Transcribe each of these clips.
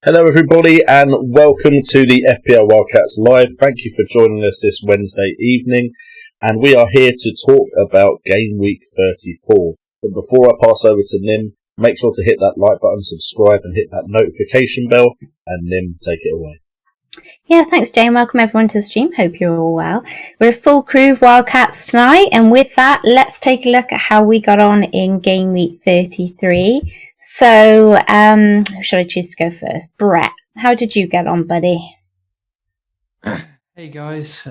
Hello everybody and welcome to the FPL WildCats Live. Thank you for joining us this Wednesday evening, and we are here to talk about Game Week 34. But before I pass over to Nim, make sure to hit that like button, subscribe and hit that notification bell, and Nim, take it away. Yeah, thanks Jane. Welcome everyone to the stream. Hope you're all well. We're a full crew of Wildcats tonight, and with that, let's take a look at how we got on in Game Week 33. So, who should I choose to go first? Brett, how did you get on, buddy? Hey guys.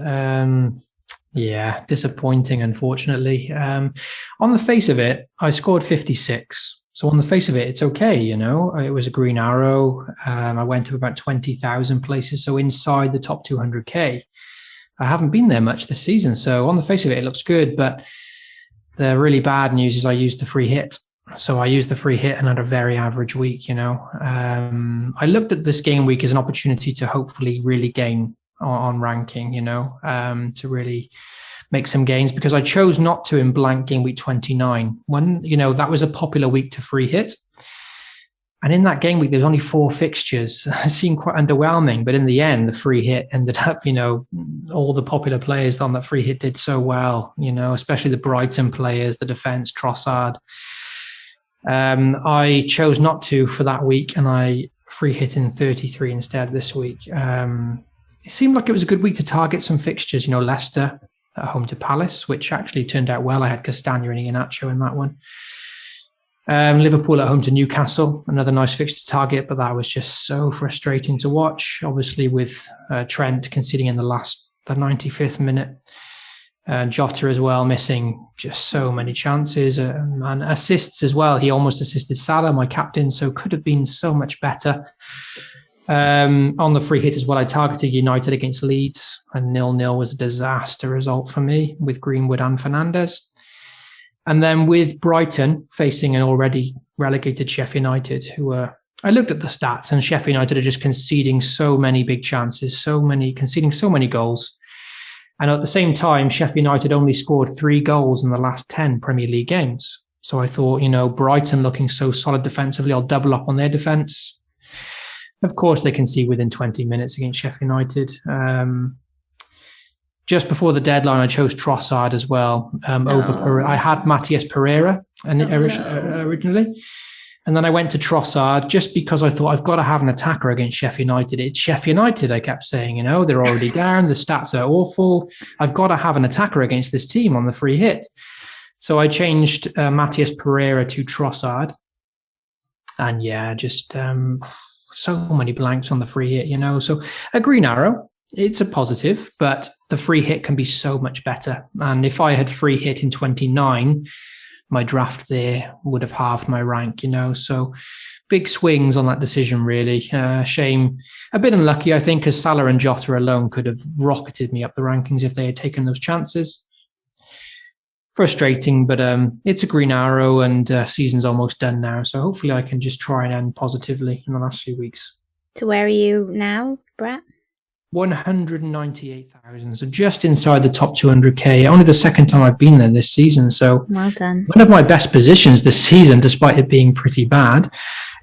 Yeah, disappointing, unfortunately. On the face of it, I scored 56. So on the face of it, it's okay, you know. It was a green arrow. I went to about 20,000 places, so inside the top 200k. I haven't been there much this season, so on the face of it, it looks good. But the really bad news is I used the free hit. So I used the free hit and had a very average week, you know. I looked at this game week as an opportunity to hopefully really gain on ranking, you know, to really make some gains, because I chose not to in blank game week 29 when, you know, that was a popular week to free hit. And in that game week, there's only 4 fixtures. It seemed quite underwhelming, but in the end, the free hit ended up, you know, all the popular players on that free hit did so well, you know, especially the Brighton players, the defense, Trossard. I chose not to for that week, and I free hit in 33 instead this week. It seemed like it was a good week to target some fixtures, you know, Leicester at home to Palace, which actually turned out well. I had Castagna and Iheanacho in that one. Liverpool at home to Newcastle, another nice fixture to target, but that was just so frustrating to watch. Obviously, with Trent conceding in the 95th minute, and Jota as well missing just so many chances and assists as well. He almost assisted Salah, my captain, so could have been so much better. On the free hit as well, I targeted United against Leeds, and 0-0 was a disaster result for me with Greenwood and Fernandes. And then with Brighton facing an already relegated Sheffield United, who I looked at the stats, and Sheffield United are just conceding so many big chances, conceding so many goals. And at the same time, Sheffield United only scored 3 goals in the last 10 Premier League games. So I thought, Brighton looking so solid defensively, I'll double up on their defence. Of course, they concede within 20 minutes against Sheffield United. Just before the deadline, I chose Trossard as well over Pereira. I had Matías Pereira originally. And then I went to Trossard just because I thought I've got to have an attacker against Sheffield United. It's Sheffield United, I kept saying, they're already down. The stats are awful. I've got to have an attacker against this team on the free hit. So I changed Matías Pereira to Trossard. And just so many blanks on the free hit, So a green arrow, it's a positive, but the free hit can be so much better. And if I had free hit in 29, my draft there would have halved my rank, So big swings on that decision, really. Shame. A bit unlucky, I think, because Salah and Jota alone could have rocketed me up the rankings if they had taken those chances. Frustrating, but it's a green arrow and season's almost done now. So hopefully I can just try and end positively in the last few weeks. So where are you now, Brett? 198,000, so just inside the top 200k. Only the second time I've been there this season, so well done. One of my best positions this season, despite it being pretty bad.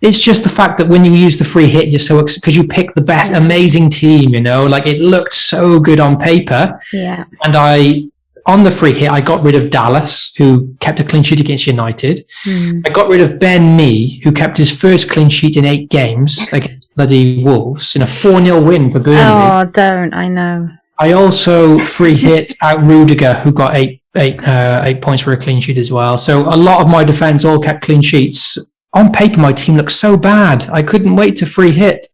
It's just the fact that when you use the free hit, you're so because you pick the best, amazing team. Like it looked so good on paper. Yeah. And on the free hit, I got rid of Dallas, who kept a clean sheet against United. I got rid of Ben Mee, who kept his first clean sheet in 8 games against bloody Wolves in a 4-0 win for Burnley. Oh, don't. I know. I also free hit out Rudiger, who got 8 points for a clean sheet as well. So a lot of my defence all kept clean sheets. On paper, my team looked so bad. I couldn't wait to free hit.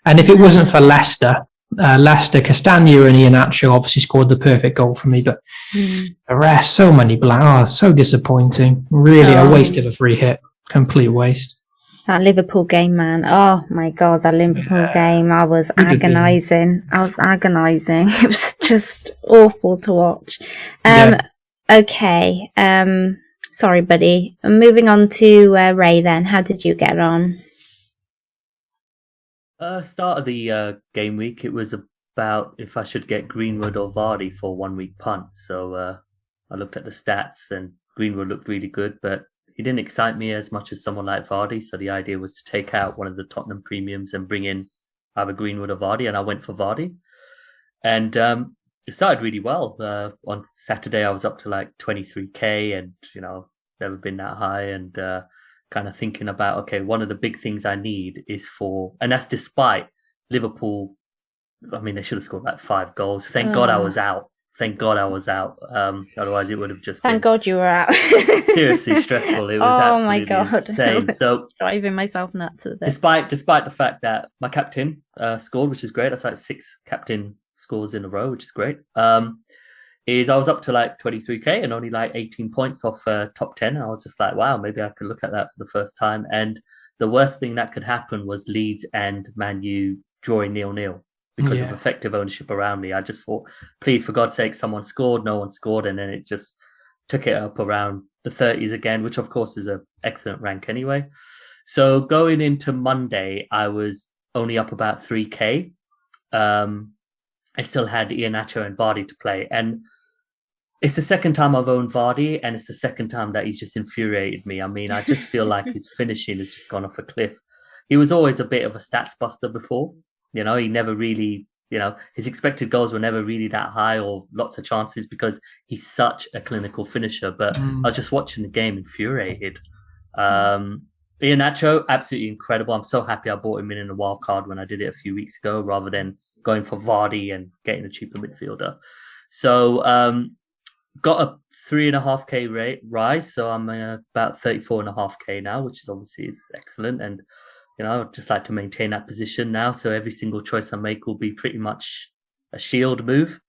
And if it wasn't for Leicester, Castagna and Iheanacho obviously scored the perfect goal for me, but the rest, so many blanks. So disappointing. Really a waste of a free hit. Complete waste. That Liverpool game, man. Oh my God, that Liverpool game. I was agonising. It was just awful to watch. Okay. Sorry, buddy. Moving on to Ray then. How did you get on? Start of the game week, it was about if I should get Greenwood or Vardy for 1 week punt. So I looked at the stats and Greenwood looked really good, but he didn't excite me as much as someone like Vardy. So the idea was to take out one of the Tottenham premiums and bring in either Greenwood or Vardy, and I went for Vardy. And it started really well. On Saturday, I was up to like 23k and, never been that high. And kind of thinking about, okay, one of the big things I need is and that's despite Liverpool. I mean, they should have scored like 5 goals. Thank God I was out. Otherwise it would have just Thank God you were out. seriously stressful. It was absolutely my God. insane. So driving myself nuts with it. Despite the fact that my captain scored, which is great. That's like 6 captain scores in a row, which is great. Is I was up to like 23k and only like 18 points off top 10. And I was just like, wow, maybe I could look at that for the first time. And the worst thing that could happen was Leeds and Man U drawing 0-0 because of effective ownership around me. I just thought, please, for God's sake, someone scored. No one scored. And then it just took it up around the 30s again, which of course is an excellent rank anyway. So going into Monday, I was only up about 3k. I still had Iheanacho and Vardy to play. And it's the second time I've owned Vardy, and it's the second time that he's just infuriated me. I mean, I just feel like his finishing has just gone off a cliff. He was always a bit of a stats buster before. He never really, his expected goals were never really that high or lots of chances because he's such a clinical finisher. But I was just watching the game infuriated. Iheanacho, absolutely incredible. I'm so happy I bought him in a wild card when I did it a few weeks ago rather than going for Vardy and getting a cheaper midfielder. So, got a 3.5k rate rise, so I'm about 34.5k now, which is obviously is excellent. And I'd just like to maintain that position now. So every single choice I make will be pretty much a shield move.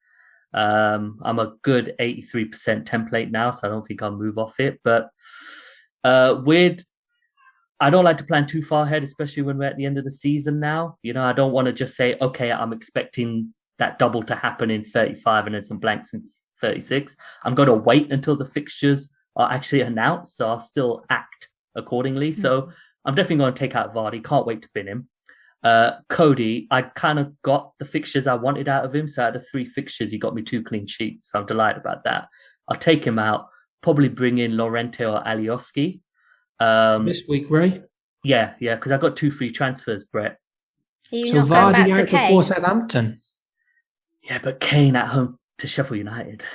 I'm a good 83% template now, so I don't think I'll move off it. But I don't like to plan too far ahead, especially when we're at the end of the season now. I don't want to just say, okay, I'm expecting that double to happen in 35 and then some blanks in 36. I'm going to wait until the fixtures are actually announced, so I'll still act accordingly. Mm-hmm. So I'm definitely going to take out Vardy. Can't wait to bin him. Cody, I kind of got the fixtures I wanted out of him. So out of 3 fixtures, he got me 2 clean sheets. So I'm delighted about that. I'll take him out, probably bring in Lorente or Alioski. This week, Ray? Yeah, because I got 2 free transfers, Brett. Are you not going back to Kane? Before Southampton? Yeah, but Kane at home to Sheffield United.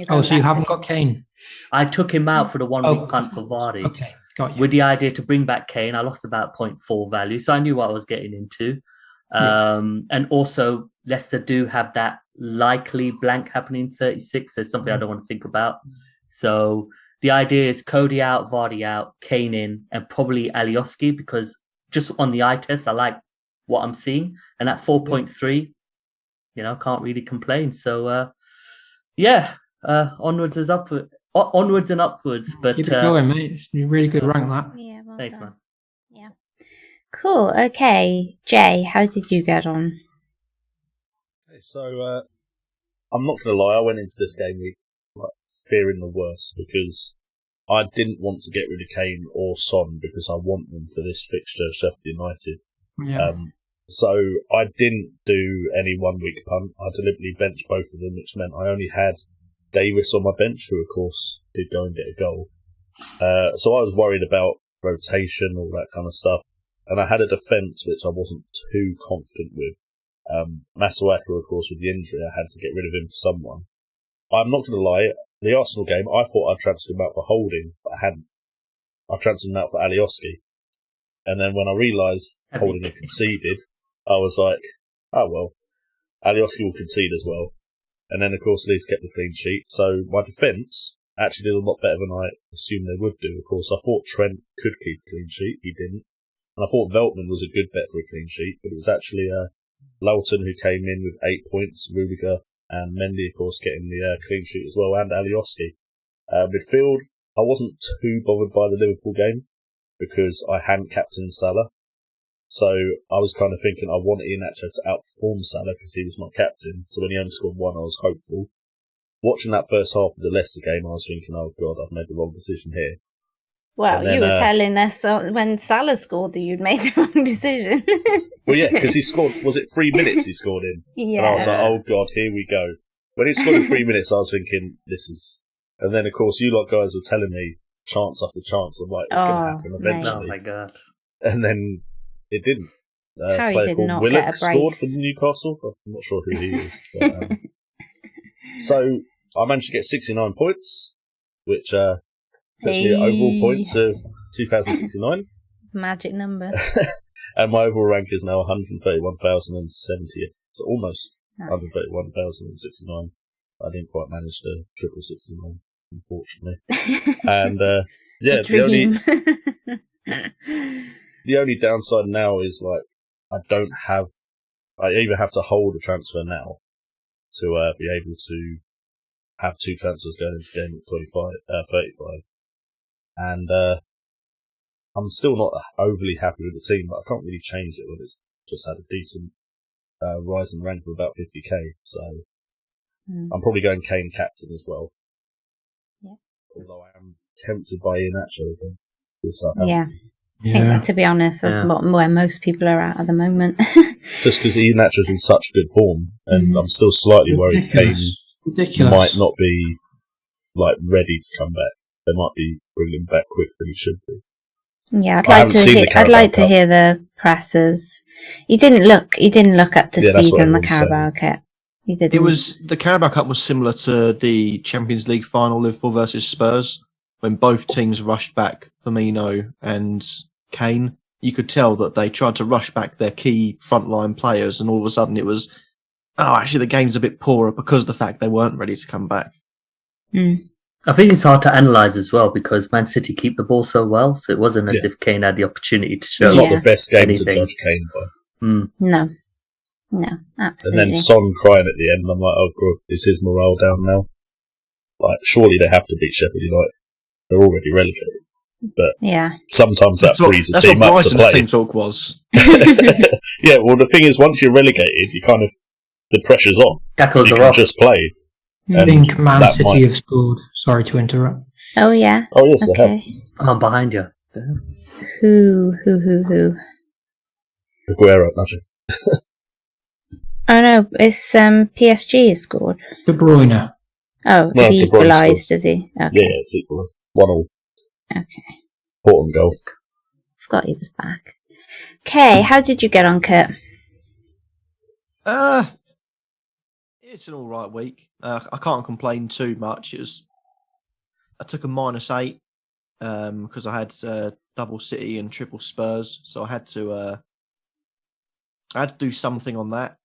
So you haven't got Kane? I took him out for the 1 week punt for Vardy. Okay, got you. With the idea to bring back Kane. I lost about 0.4 value, so I knew what I was getting into. And also, Leicester do have that likely blank happening in 36. There's something I don't want to think about. So the idea is Cody out, Vardy out, Kane in, and probably Alioski, because just on the eye test, I like what I'm seeing. And at 4.3, can't really complain. So, onwards and upwards. But keep it going, mate. It's a really good rank, that. Yeah, well thanks, done. man. Yeah. Cool. Okay. Jay, how did you get on? Okay, so, I'm not going to lie, I went into this game week fearing the worst, because I didn't want to get rid of Kane or Son because I want them for this fixture, Sheffield United. Yeah. So I didn't do any 1 week punt. I deliberately benched both of them, which meant I only had Davis on my bench, who of course did go and get a goal. So I was worried about rotation, all that kind of stuff. And I had a defence which I wasn't too confident with. Masuaka, of course, with the injury, I had to get rid of him for someone. I'm not going to lie, the Arsenal game, I thought I'd transferred him out for Holding, but I hadn't. I transferred him out for Alioski. And then when I realised Holding had conceded, I was like, oh well, Alioski will concede as well. And then, of course, Leeds kept the clean sheet. So my defence actually did a lot better than I assumed they would do. Of course, I thought Trent could keep a clean sheet. He didn't. And I thought Veltman was a good bet for a clean sheet, but it was actually Lowton who came in with 8 points, Rudiger and Mendy, of course, getting the clean sheet as well, and Alioski. Midfield, I wasn't too bothered by the Liverpool game because I hadn't captained Salah. So I was kind of thinking I wanted Iheanacho to outperform Salah because he was my captain. So when he only scored 1, I was hopeful. Watching that first half of the Leicester game, I was thinking, oh God, I've made the wrong decision here. Well, then, you were telling us when Salah scored that you'd made the wrong decision. Well, yeah, because he scored, was it 3 minutes he scored in? Yeah. And I was like, oh God, here we go. When he scored in 3 minutes, I was thinking, this is... And then, of course, you lot guys were telling me chance after chance. I'm like, it's going to happen eventually. Oh, my God. And then it didn't. Harry did not Willock get a scored brace for Newcastle. I'm not sure who he is. But, so I managed to get 69 points, which puts me at overall points of 2,069. Magic number. And my overall rank is now 131,070. So almost nice. 131,069. I didn't quite manage the triple 69, unfortunately. And the only downside now is like I either have to hold a transfer now to be able to have 2 transfers going into game 35, and I'm still not overly happy with the team, but I can't really change it when it's just had a decent rise in rank of about 50k. So I'm probably going Kane captain as well. Yeah. Although I am tempted by Iheanacho again. Yeah. I think, to be honest, that's where most people are at the moment. Just because Iheanacho's in such good form, and I'm still slightly worried Kane might not be like ready to come back. They might be bringing him back quicker than he should be. Yeah, I'd like to hear the presses. He didn't look up to speed on the Carabao Cup. He didn't. The Carabao Cup was similar to the Champions League final, Liverpool versus Spurs, when both teams rushed back Firmino and Kane. You could tell that they tried to rush back their key frontline players, and all of a sudden it was, actually the game's a bit poorer because of the fact they weren't ready to come back. I think it's hard to analyse as well because Man City keep the ball so well, so it wasn't as if Kane had the opportunity to show. It's not the best game anything. to judge Kane by. No, absolutely. And then Son crying at the end, I'm like, oh god, is his morale down now? Like, surely they have to beat Sheffield United. They're already relegated. But sometimes that frees a team up to play. Team talk was. Yeah, well, the thing is, once you're relegated, you kind of, the pressure's off. Tackles so you are can off. just play. I think Man City have scored. Sorry to interrupt. Oh, yeah. Oh, yes, they have. I'm behind you. Who? Aguero, magic. Oh, no, it's PSG has scored. De Bruyne. Oh, No, he De Bruyne equalised, scores. is he? Okay. Yeah, it's equalised. 1-1. Okay. Important goal. Forgot he was back. Okay, how did you get on, Kurt? It's an all right week. I can't complain too much. I took a -8 because I had double City and triple Spurs, so I had to do something on that.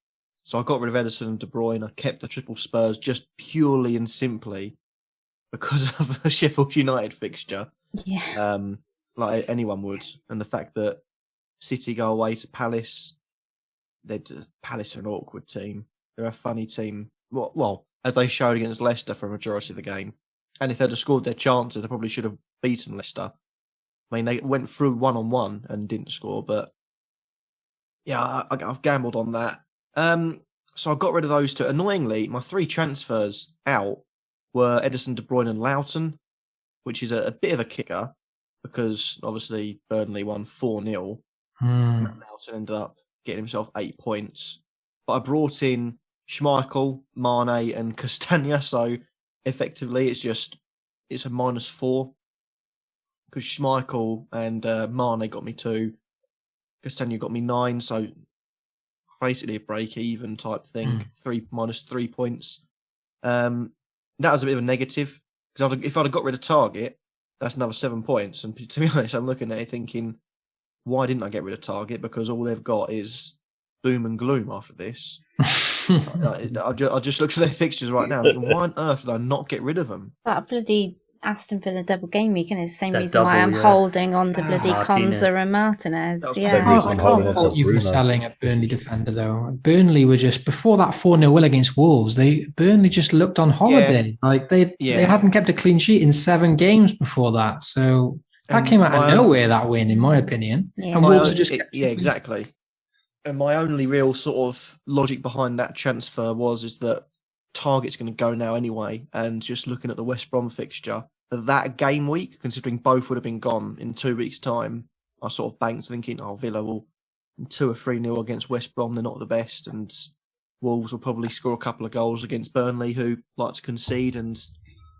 So I got rid of Ederson and De Bruyne. I kept the triple Spurs just purely and simply because of the Sheffield United fixture. Yeah. Like anyone would, and the fact that City go away to Palace. Palace are an awkward team. They're a funny team. Well, as they showed against Leicester for a majority of the game. And if they'd have scored their chances, they probably should have beaten Leicester. I mean, they went through 1-on-1 and didn't score, but yeah, I've gambled on that. So I got rid of those two. Annoyingly, my 3 transfers out were Ederson, De Bruyne and Loughton, which is a bit of a kicker because obviously Burnley won 4-0. Loughton ended up getting himself 8 points. But I brought in Schmeichel, Mane and Castagna, so effectively it's a -4 because Schmeichel and Mane got me 2, Castagna got me 9, so basically a break-even type thing, -3 points. That was a bit of a negative because if I'd have got rid of Target, that's another 7 points. And to be honest, I'm looking at it thinking, why didn't I get rid of Target? Because all they've got is doom and gloom after this. I just look at their fixtures right now and thinking, why on earth did I not get rid of them? That bloody Aston Villa double game week, and it's the same That reason why double, I'm holding on to bloody Martinez. Konza and Martinez. That was the Yeah. same reason I'm holding on to What you were Bruno. selling at Burnley defender though. Burnley were just before that 4-0 win against Wolves. Burnley just looked on holiday. Like they hadn't kept a clean sheet in 7 games before that. So that came out of nowhere. That win, in my opinion. Yeah. And Wolves just kept exactly. And my only real sort of logic behind that transfer is that Target's going to go now anyway. And just looking at the West Brom fixture, that game week, considering both would have been gone in 2 weeks' time, I sort of banked thinking, Villa will 2 or 3-0 against West Brom. They're not the best. And Wolves will probably score a couple of goals against Burnley, who like to concede. And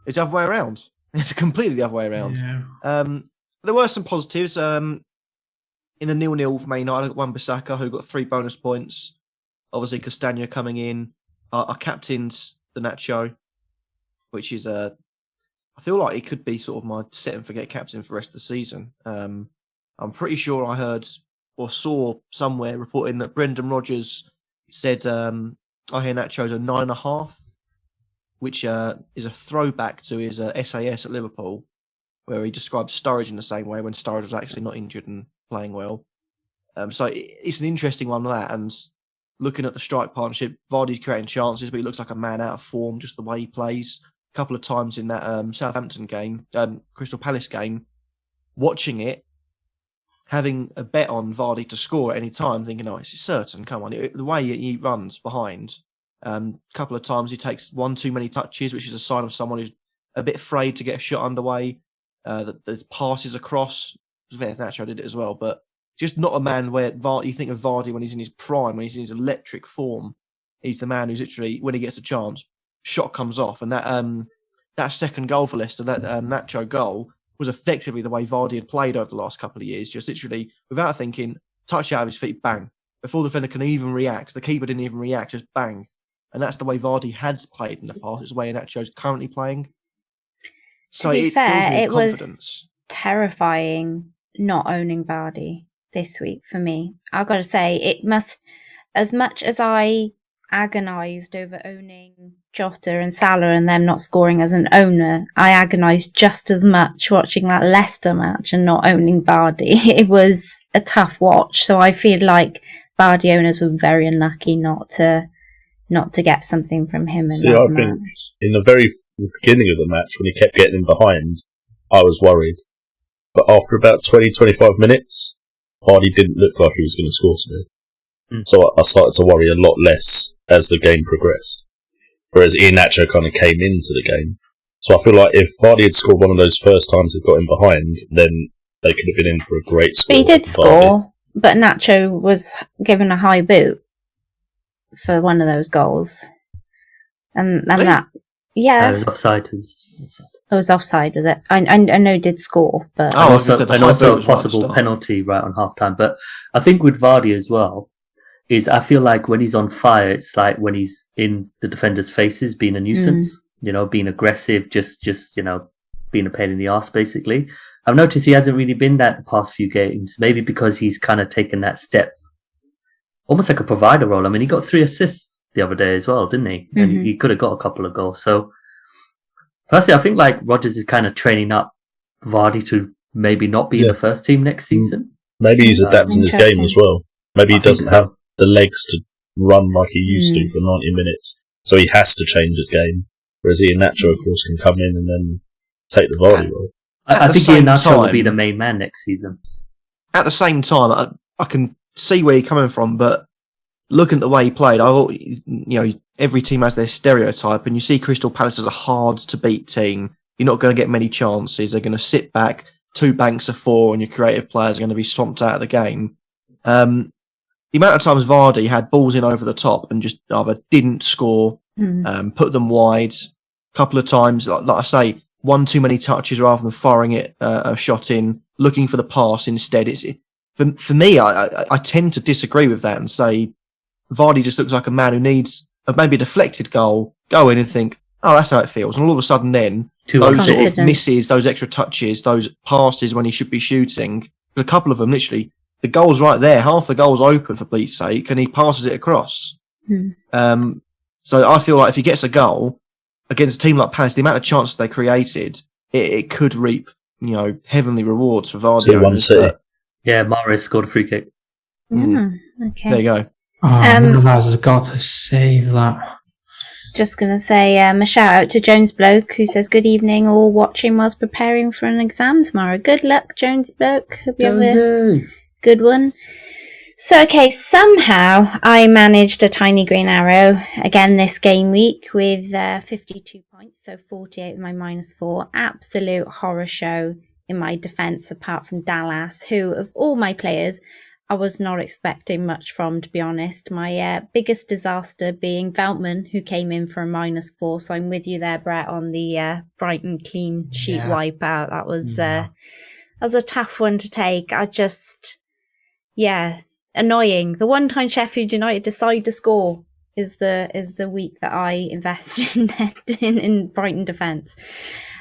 it's the other way around. It's completely the other way around. Yeah. There were some positives. In the 0-0 for Man United, I got Wan-Bissaka, who got 3 bonus points. Obviously, Castagna coming in. I captained the Nacho, which is I feel like it could be sort of my set and forget captain for the rest of the season. I'm pretty sure I heard or saw somewhere reporting that Brendan Rodgers said, I hear Nacho's a 9.5, which is a throwback to his SAS at Liverpool, where he described Sturridge in the same way when Sturridge was actually not injured and playing well. So it's an interesting one, that. And looking at the strike partnership, Vardy's creating chances, but he looks like a man out of form, just the way he plays. A couple of times in that Southampton game, Crystal Palace game, watching it, having a bet on Vardy to score at any time, thinking, it's certain, come on. The way he runs behind, a couple of times he takes 1 too many touches, which is a sign of someone who's a bit afraid to get a shot underway. There's passes across. Nacho did it as well, but just not a man where you think of Vardy when he's in his prime, when he's in his electric form. He's the man who's literally, when he gets a chance, shot comes off. And that second goal for Leicester, that Nacho goal, was effectively the way Vardy had played over the last couple of years. Just literally, without thinking, touch out of his feet, bang. Before the defender can even react, the keeper didn't even react, just bang. And that's the way Vardy has played in the past. It's the way Nacho's currently playing. So to be fair, it confidence. Was terrifying not owning Vardy this week for me. I've got to say, it must, as much as I agonised over owning Jota and Salah and them not scoring as an owner, I agonised just as much watching that Leicester match and not owning Vardy. It was a tough watch, so I feel like Vardy owners were very unlucky not to get something from him. See, I think in the very beginning of the match, when he kept getting in behind, I was worried. But after about 20-25 minutes, Vardy didn't look like he was going to score to me. So I started to worry a lot less as the game progressed. Whereas Iheanacho kind of came into the game. So I feel like if Vardy had scored one of those first times he got in behind, then they could have been in for a great score. But he did score, but Nacho was given a high boot for one of those goals. And that, yeah. It was offside. It was offside, was it? I know he did score, but... and also a possible penalty right on half-time. But I think with Vardy as well, I feel like when he's on fire, it's like when he's in the defenders' faces, being a nuisance, being aggressive, just being a pain in the arse, basically. I've noticed he hasn't really been that the past few games, maybe because he's kind of taken that step, almost like a provider role. I mean, he got 3 assists the other day as well, didn't he? Mm-hmm. And he could have got a couple of goals. So, personally, I think like Rodgers is kind of training up Vardy to maybe not be in the first team next season. Maybe he's adapting his game as well. Maybe he doesn't have the legs to run like he used to for 90 minutes, so he has to change his game. Whereas Iheanacho, of course, can come in and then take the Vardy role. I think Iheanacho will be the main man next season. At the same time, I can see where you're coming from, but looking at the way he played, every team has their stereotype, and you see Crystal Palace as a hard-to-beat team. You're not going to get many chances. They're going to sit back, 2 banks of 4, and your creative players are going to be swamped out of the game. The amount of times Vardy had balls in over the top and just either didn't score, put them wide, a couple of times, like I say, 1 too many touches rather than firing it a shot in, looking for the pass instead. For me, I tend to disagree with that and say Vardy just looks like a man who needs maybe a deflected goal, go in and think, oh, that's how it feels. And all of a sudden then, those sort of misses, those extra touches, those passes when he should be shooting, there's a couple of them literally, the goal's right there, half the goal's open for Bleach's sake, and he passes it across. So I feel like if he gets a goal against a team like Palace, the amount of chances they created, it could reap, heavenly rewards for Vardy. 2-1 City. Yeah, Mahrez scored a free kick. Okay. There you go. Navas has got to save that. Just going to say a shout out to Jones Bloke, who says, good evening, all watching whilst preparing for an exam tomorrow. Good luck, Jones Bloke. Hope you have a good one. So, okay, somehow I managed a tiny green arrow again this game week with 52 points, so 48 with my -4. Absolute horror show in my defence, apart from Dallas, who, of all my players, I was not expecting much from, to be honest. My biggest disaster being Veltman, who came in for a -4. So I'm with you there, Brett, on the Brighton clean sheet wipeout. That was a tough one to take. Annoying. The one time Sheffield United decide to score is the week that I invest in Brighton defence.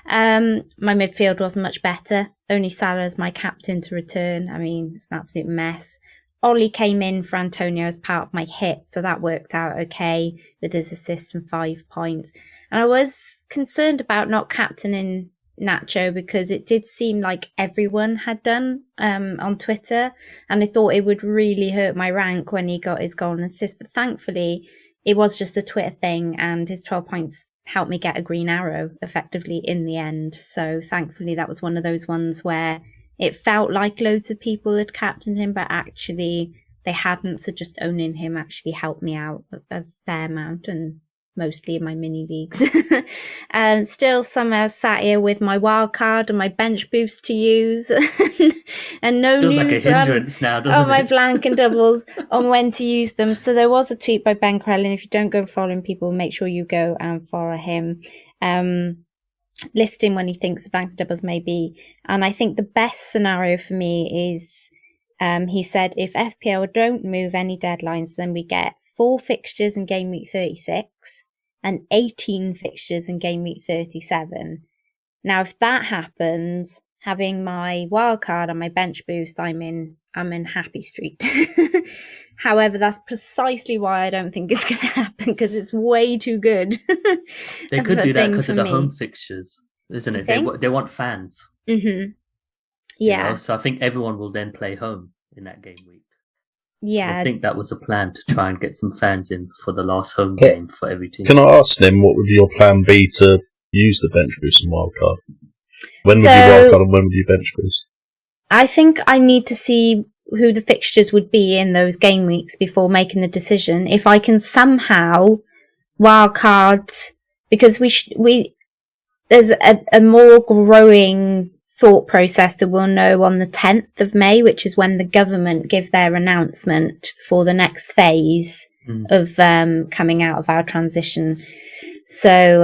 My midfield wasn't much better. Only Salah as my captain to return. I mean, it's an absolute mess. Ollie came in for Antonio as part of my hit, so that worked out okay with his assist and 5 points. And I was concerned about not captaining Nacho because it did seem like everyone had done on Twitter, and I thought it would really hurt my rank when he got his goal and assist. But thankfully, it was just a Twitter thing, and his 12 points helped me get a green arrow effectively in the end. So thankfully that was one of those ones where it felt like loads of people had captained him, but actually they hadn't. So just owning him actually helped me out a fair amount, and mostly in my mini leagues. And still somehow sat here with my wild card and my bench boost to use and no Feels news like a hindrance now, doesn't on my blank and doubles on when to use them. So there was a tweet by Ben Crellin. If you don't go following people, make sure you go and follow him, listing when he thinks the blanks and doubles may be. And I think the best scenario for me is he said if FPL don't move any deadlines, then we get 4 fixtures in game week 36 and 18 fixtures in game week 37. Now, if that happens, having my wild card and my bench boost, I'm in happy street. However, that's precisely why I don't think it's going to happen, because it's way too good. They could do that because of the home fixtures, isn't it? They want fans. Mm-hmm. Yeah. So I think everyone will then play home in that game week. Yeah. I think that was a plan to try and get some fans in for the last home game for every team. Can I ask them, what would your plan be to use the bench boost and wildcard? When would you wildcard and when would you bench boost? I think I need to see who the fixtures would be in those game weeks before making the decision. If I can somehow wildcard, because there's a more growing thought process that we'll know on the 10th of May, which is when the government give their announcement for the next phase of coming out of our transition. So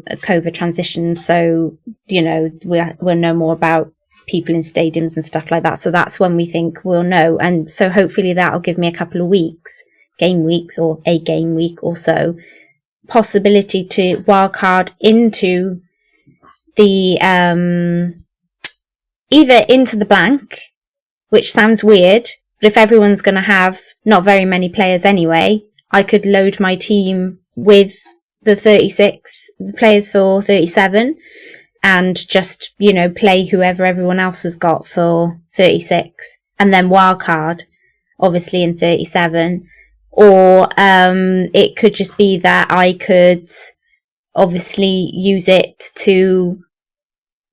COVID transition. So, we'll know more about people in stadiums and stuff like that. So that's when we think we'll know. And so hopefully that'll give me a couple of game weeks or a game week or so, possibility to wildcard into the either into the blank, which sounds weird, but if everyone's going to have not very many players anyway, I could load my team with the 36 players for 37 and just, play whoever everyone else has got for 36 and then wildcard, obviously, in 37. Or it could just be that I could obviously use it to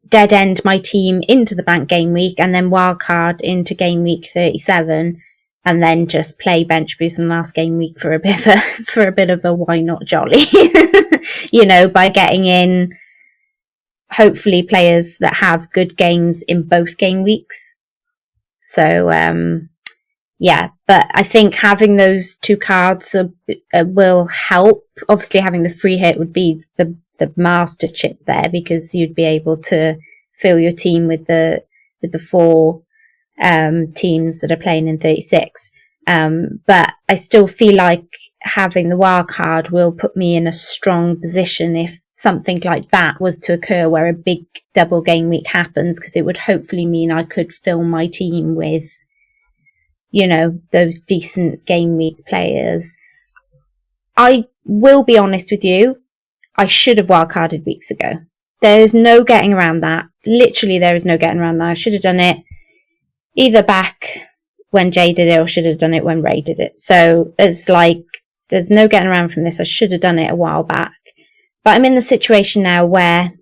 dead end my team into the blank game week and then wildcard into game week 37 and then just play bench boost in the last game week for a bit of a why not jolly, by getting in hopefully players that have good games in both game weeks. So, but I think having those two cards will help. Obviously, having the free hit would be the master chip there, because you'd be able to fill your team with the 4 teams that are playing in 36. But I still feel like having the wild card will put me in a strong position if something like that was to occur, where a big double game week happens, because it would hopefully mean I could fill my team with, those decent game week players. I will be honest with you, I should have wildcarded weeks ago. There is no getting around that. Literally, there is no getting around that. I should have done it either back when Jay did it or should have done it when Ray did it. So it's like, there's no getting around from this. I should have done it a while back. But I'm in the situation now where,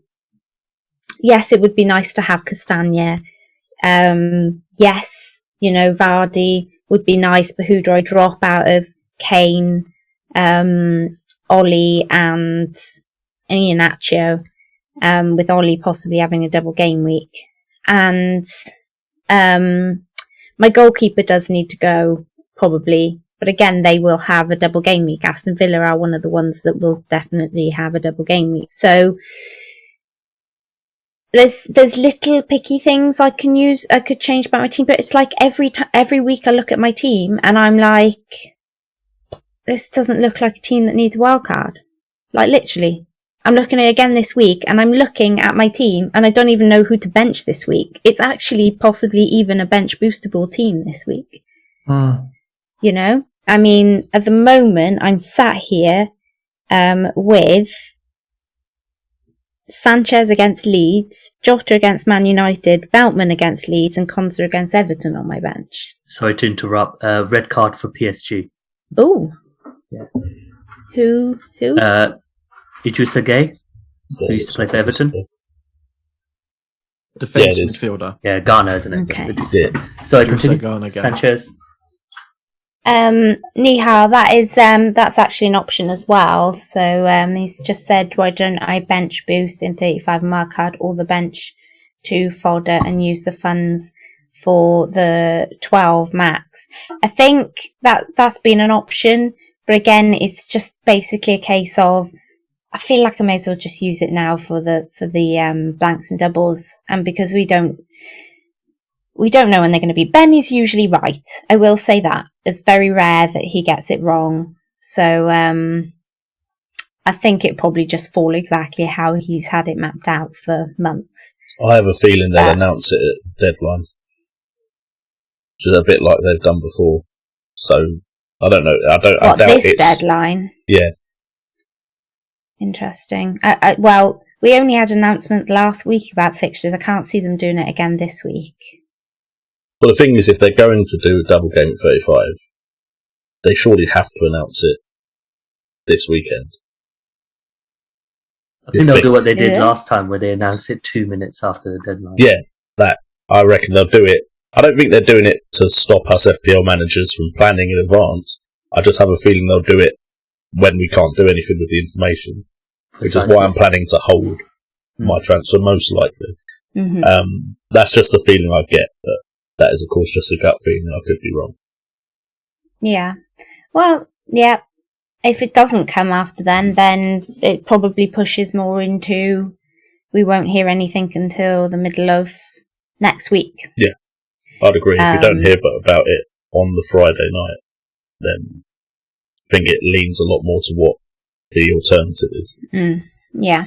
yes, it would be nice to have Castagna. Yes, Vardy would be nice, but who do I drop out of? Kane, Ollie and Iheanacho, with Ollie possibly having a double game week. And my goalkeeper does need to go, probably. But again, they will have a double game week. Aston Villa are one of the ones that will definitely have a double game week. So there's little picky things I could change about my team. But it's like every week I look at my team and I'm like, this doesn't look like a team that needs a wild card. Like, literally. I'm looking at it again this week and I'm looking at my team and I don't even know who to bench this week. It's actually possibly even a bench boostable team this week. I mean, at the moment, I'm sat here with Sanchez against Leeds, Jota against Man United, Veltman against Leeds, and Konsa against Everton on my bench. Sorry to interrupt. Red card for PSG. Oh. Yeah. Who? Idrissa Gueye, who used to play for Everton. Defensive midfielder. Yeah, Ghana, isn't it? Okay. So I continue. Sanchez. Nihal, that's actually an option as well. So he's just said, why don't I bench boost in 35 mark card or the bench to fodder and use the funds for the 12 max? I think that's been an option, but again, it's just basically a case of, I feel like I may as well just use it now for the blanks and doubles, and because we don't know when they're going to be. Ben is usually right. I will say that. It's very rare that he gets it wrong. So I think it probably just fall exactly how he's had it mapped out for months. I have a feeling they'll announce it at deadline. Which is a bit like they've done before. So, I don't know. I doubt this deadline? Yeah. Interesting. Well, we only had announcements last week about fixtures. I can't see them doing it again this week. Well, the thing is, if they're going to do a double game at 35, they surely have to announce it this weekend. I think they'll do what they did last time, where they announced it 2 minutes after the deadline. Yeah, that. I reckon they'll do it. I don't think they're doing it to stop us FPL managers from planning in advance. I just have a feeling they'll do it when we can't do anything with the information. Precisely. Which is why I'm planning to hold my transfer, most likely. Mm-hmm. That's just the feeling I get. But that is, of course, just a gut feeling. I could be wrong. Yeah. Well, yeah. If it doesn't come after then it probably pushes more into we won't hear anything until the middle of next week. Yeah, I'd agree. If we don't hear about it on the Friday night, then I think it leans a lot more to what the alternative is. Yeah.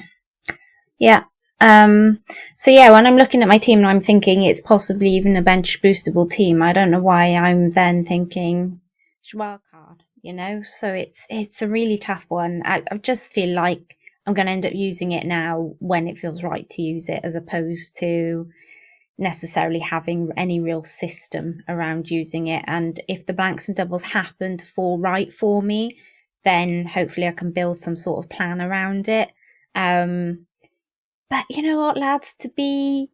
Yeah. So yeah, when I'm looking at my team and I'm thinking it's possibly even a bench boostable team, I don't know why I'm then thinking wild card, so it's a really tough one. I just feel like I'm going to end up using it now when it feels right to use it, as opposed to necessarily having any real system around using it. And if the blanks and doubles happen to fall right for me, then hopefully I can build some sort of plan around it. But you know what, lads, to be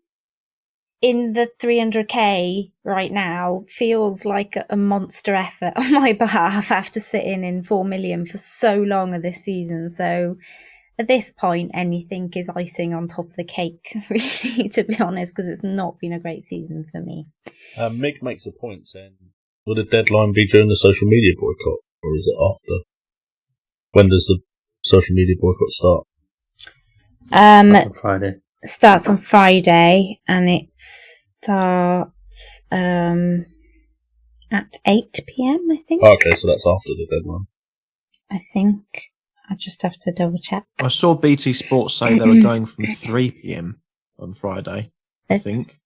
in the 300k right now feels like a monster effort on my behalf after sitting in 4 million for so long of this season. So at this point, anything is icing on top of the cake, really, to be honest, because it's not been a great season for me. Mick makes a point saying, will the deadline be during the social media boycott, or is it after? When does the social media boycott start? Starts on Friday. Starts on Friday, and it starts at 8 p.m, I think. Okay, so that's after the deadline. I think. I just have to double check. I saw BT Sports say they were going from 3 p.m. on Friday, I think.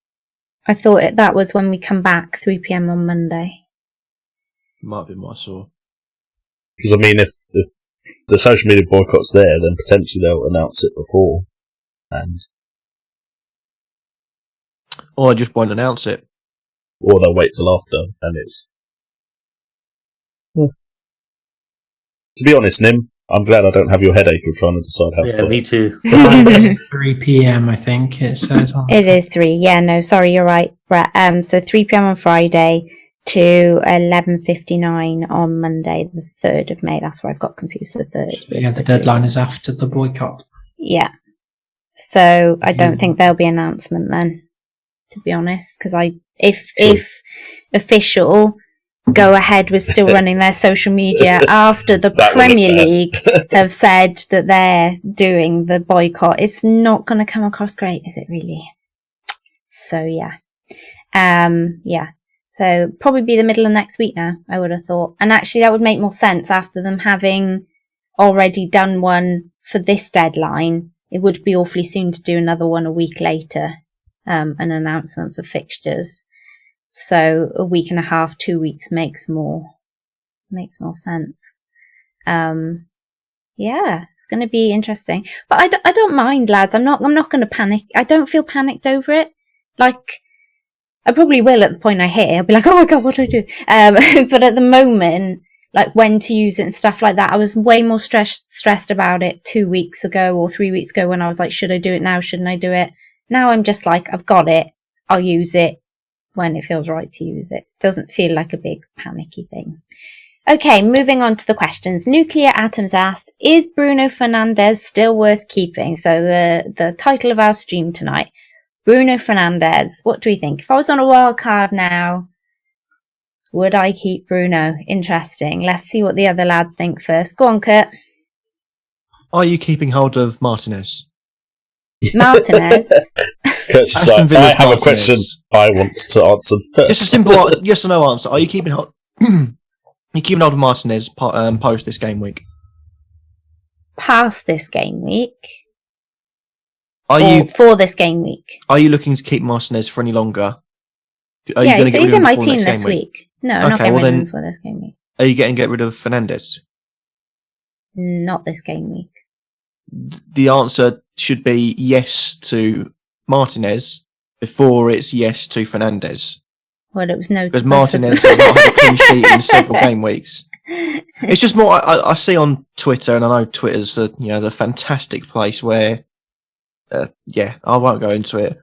I thought that was when we come back, 3 p.m. on Monday. Might be what I saw. Because, I mean, if the social media boycott's there, then potentially they'll announce it before. Or they just won't announce it. Or they'll wait till after, and it's... To be honest, Nim, I'm glad I don't have your headache of trying to decide how to play. Yeah, me too. 3 p.m, I think it says on. It is 3. Yeah, no, sorry, you're right, Brett. So 3 p.m. on Friday to 11:59 on Monday, the 3rd of May. That's where I've got confused, the 3rd. Yeah, the deadline is after the boycott. Yeah. So I don't think there'll be an announcement then, to be honest, because if official go ahead with still running their social media after the Premier League have said that they're doing the boycott, it's not going to come across great, is it really? So yeah. So probably be the middle of next week now, I would have thought. And actually that would make more sense after them having already done one for this deadline. It would be awfully soon to do another one a week later, an announcement for fixtures. So a week and a half, 2 weeks makes more sense. Yeah, it's going to be interesting. But I don't mind, lads. I'm not going to panic. I don't feel panicked over it. Like, I probably will at the point I hit it. I'll be like, oh my God, what do I do? But at the moment, like when to use it and stuff like that, I was way more stressed about it 2 weeks ago or 3 weeks ago when I was like, should I do it now? Shouldn't I do it? Now I'm just like, I've got it. I'll use it when it feels right to use it. Doesn't feel like a big panicky thing. Okay, moving on to the questions. Nuclear Atoms asked, is Bruno Fernandes still worth keeping? So the title of our stream tonight, Bruno Fernandes. What do we think? If I was on a wild card now, would I keep Bruno? Interesting. Let's see what the other lads think first. Go on, Kurt. Are you keeping hold of Martinez? Martinez? Kurt's like, I have a question I want to answer first. Just a simple yes or no answer. Are you keeping hold? You keeping hold of Martinez post this game week? past this game week. Are For this game week? you looking to keep Martinez for any longer? He's in my team this week. No, I'm not getting rid of him for this game week. Are you getting rid of Fernandes? Not this game week. The answer should be yes to Martinez before it's yes to Fernandes. Well, it was no. Because Martinez has not had a clean sheet in several game weeks. It's just more. I see on Twitter, and I know Twitter's the fantastic place where, I won't go into it.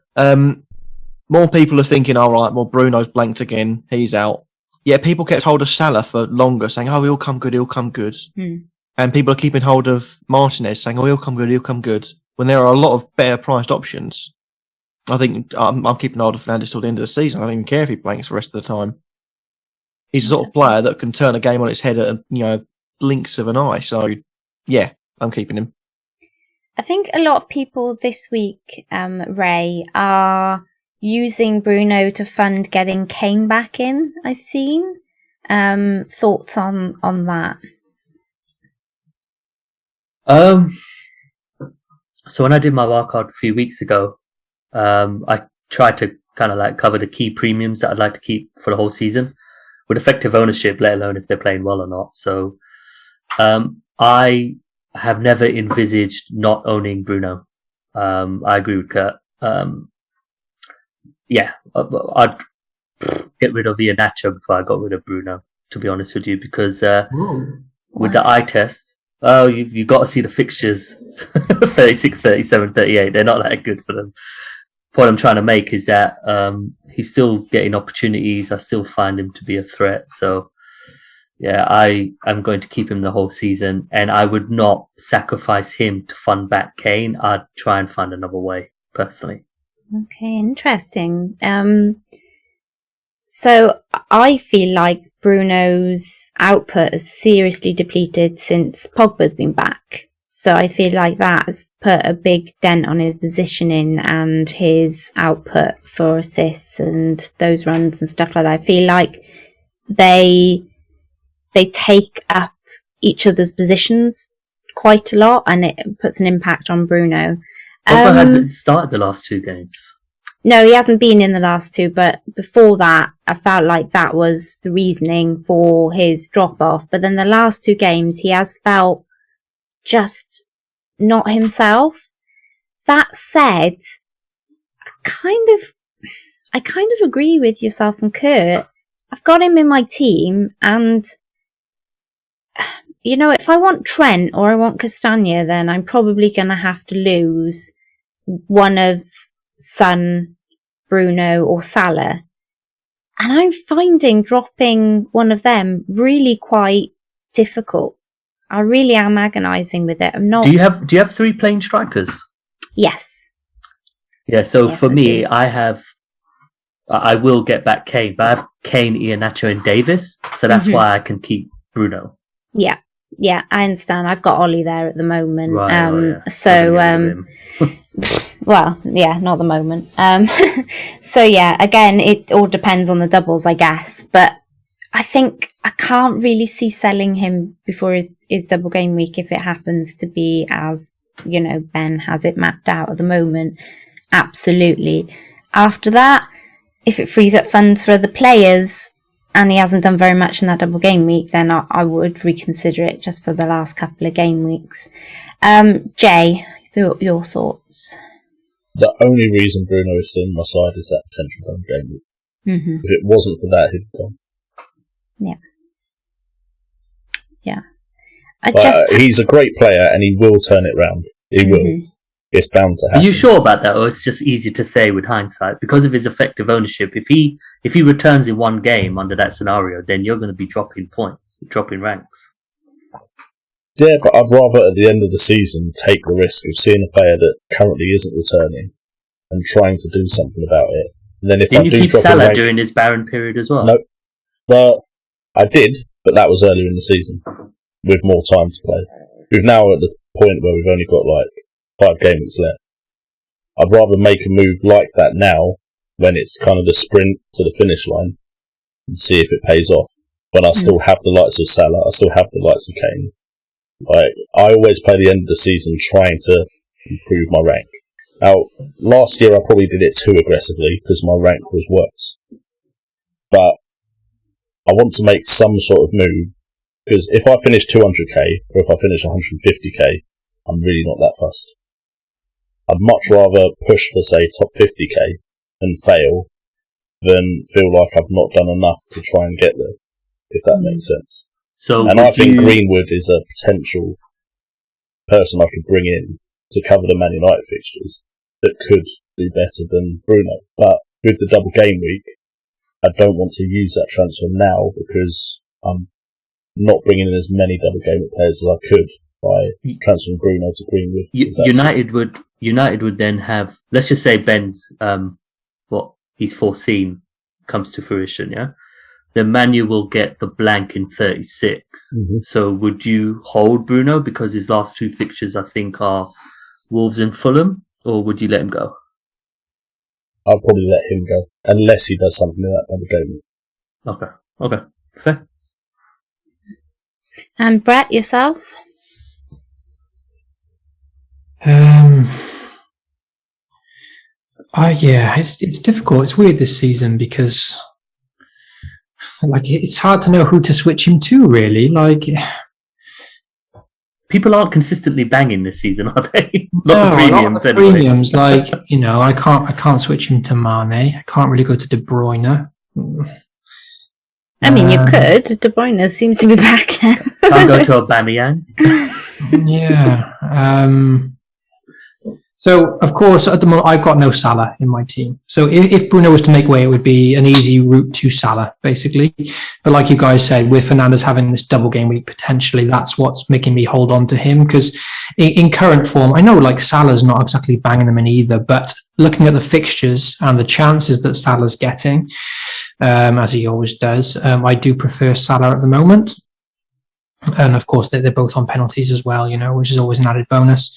More people are thinking, all right, well, Bruno's blanked again, he's out. Yeah, people kept hold of Salah for longer, saying, oh, he'll come good. And people are keeping hold of Martinez, saying, oh, he'll come good, when there are a lot of better priced options. I think I'm keeping hold of Fernandes till the end of the season. I don't even care if he blanks the rest of the time. He's the sort of player that can turn a game on its head at blinks of an eye. So, yeah, I'm keeping him. I think a lot of people this week, Ray, are using Bruno to fund getting Kane back in, I've seen. Thoughts on that? So when I did my wildcard a few weeks ago, I tried to kind of like cover the key premiums that I'd like to keep for the whole season with effective ownership, let alone if they're playing well or not. So I have never envisaged not owning Bruno. I agree with Kurt. I'd get rid of Iheanacho before I got rid of Bruno, to be honest with you, because with the eye test, you got to see the fixtures 36, 37, 38. They're not that good for them. What I'm trying to make is that he's still getting opportunities. I still find him to be a threat. So, yeah, I am going to keep him the whole season, and I would not sacrifice him to fund back Kane. I'd try and find another way, personally. Okay, interesting. So I feel like Bruno's output has seriously depleted since Pogba's been back. So I feel like that has put a big dent on his positioning and his output for assists and those runs and stuff like that. I feel like they take up each other's positions quite a lot, and it puts an impact on Bruno. Pogba hasn't started the last two games. No, he hasn't been in the last two, but before that, I felt like that was the reasoning for his drop-off. But then the last two games, he has felt just not himself. That said, I kind of agree with yourself and Kurt. I've got him in my team, and if I want Trent or I want Castagna, then I'm probably going to have to lose one of Son, Bruno or Salah. And I'm finding dropping one of them really quite difficult. I really am agonising with it. I'm not. Do you have three playing strikers? Yes. Yeah, so yes, for me, I will get back Kane, but I have Kane, Iheanacho and Davis, so that's why I can keep Bruno. Yeah, I understand. I've got Ollie there at the moment. Right, So, well, yeah, not at the moment. So yeah, again, it all depends on the doubles, I guess. But I think I can't really see selling him before his double game week if it happens to be as, Ben has it mapped out at the moment. Absolutely. After that, if it frees up funds for other players and he hasn't done very much in that double game week, then I would reconsider it just for the last couple of game weeks. Jay, your thoughts? The only reason Bruno is still on my side is that potential double game week. Mm-hmm. If it wasn't for that, he'd have gone. Yeah. He's a great player and he will turn it round. He will. It's bound to happen. Are you sure about that, or it's just easy to say with hindsight? Because of his effective ownership, if he returns in one game under that scenario, then you're going to be dropping points, dropping ranks. Yeah, but I'd rather at the end of the season take the risk of seeing a player that currently isn't returning and trying to do something about it. And then Didn't you keep Salah during his barren period as well? No. Well, I did, but that was earlier in the season with more time to play. We're now at the point where we've only got 5 game weeks left. I'd rather make a move like that now, when it's kind of the sprint to the finish line, and see if it pays off. When I still have the likes of Salah, I still have the likes of Kane. Like, I always play the end of the season trying to improve my rank. Now, last year I probably did it too aggressively because my rank was worse. But I want to make some sort of move, because if I finish 200k or if I finish 150k, I'm really not that fussed. I'd much rather push for, say, top 50k and fail than feel like I've not done enough to try and get there, if that makes sense. And I think Greenwood is a potential person I could bring in to cover the Man United fixtures that could do better than Bruno. But with the double game week, I don't want to use that transfer now because I'm not bringing in as many double game week players as I could by transferring Bruno to Greenwood. United would then have, let's just say Ben's what he's foreseen comes to fruition, yeah? Then Manu will get the blank in 36. Mm-hmm. So would you hold Bruno because his last two fixtures I think are Wolves and Fulham, or would you let him go? I'll probably let him go, unless he does something in that double game. Okay, fair. And Brett, yourself? It's difficult. It's weird this season because, like, it's hard to know who to switch him to. Really, like, people aren't consistently banging this season, are they? Not the premiums. Like, I can't switch him to Mane. I can't really go to De Bruyne. I mean, you could. De Bruyne seems to be back now. Can't go to Aubameyang. Yeah. So, of course, at the moment, I've got no Salah in my team. So if Bruno was to make way, it would be an easy route to Salah, basically. But like you guys said, with Fernandes having this double game week, potentially, that's what's making me hold on to him. Because in current form, I know like Salah's not exactly banging them in either, but looking at the fixtures and the chances that Salah's getting, as he always does, I do prefer Salah at the moment. And of course, they're both on penalties as well, which is always an added bonus.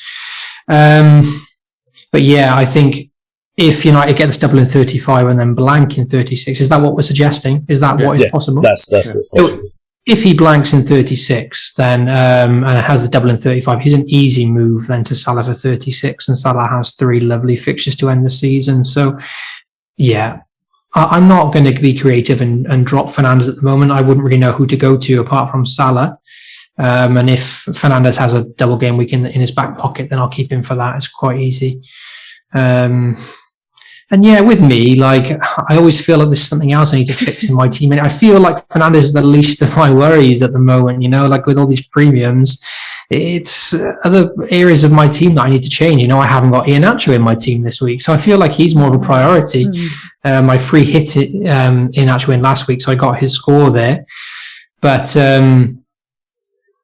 But yeah, I think if United get this double in 35 and then blank in 36, is that what we're suggesting? Is that what is possible? That's what's possible. If he blanks in 36, then and it has the double in 35, he's an easy move then to Salah for 36, and Salah has 3 lovely fixtures to end the season. So yeah, I'm not going to be creative and drop Fernandes at the moment. I wouldn't really know who to go to apart from Salah. And if Fernandes has a double game week in his back pocket, then I'll keep him for that. It's quite easy. And yeah, with me, like, I always feel like there's something else I need to fix in my team. And I feel like Fernandes is the least of my worries at the moment, like with all these premiums. It's other areas of my team that I need to change. I haven't got Iheanacho in my team this week, so I feel like he's more of a priority. My free hit Iheanacho in last week, so I got his score there. But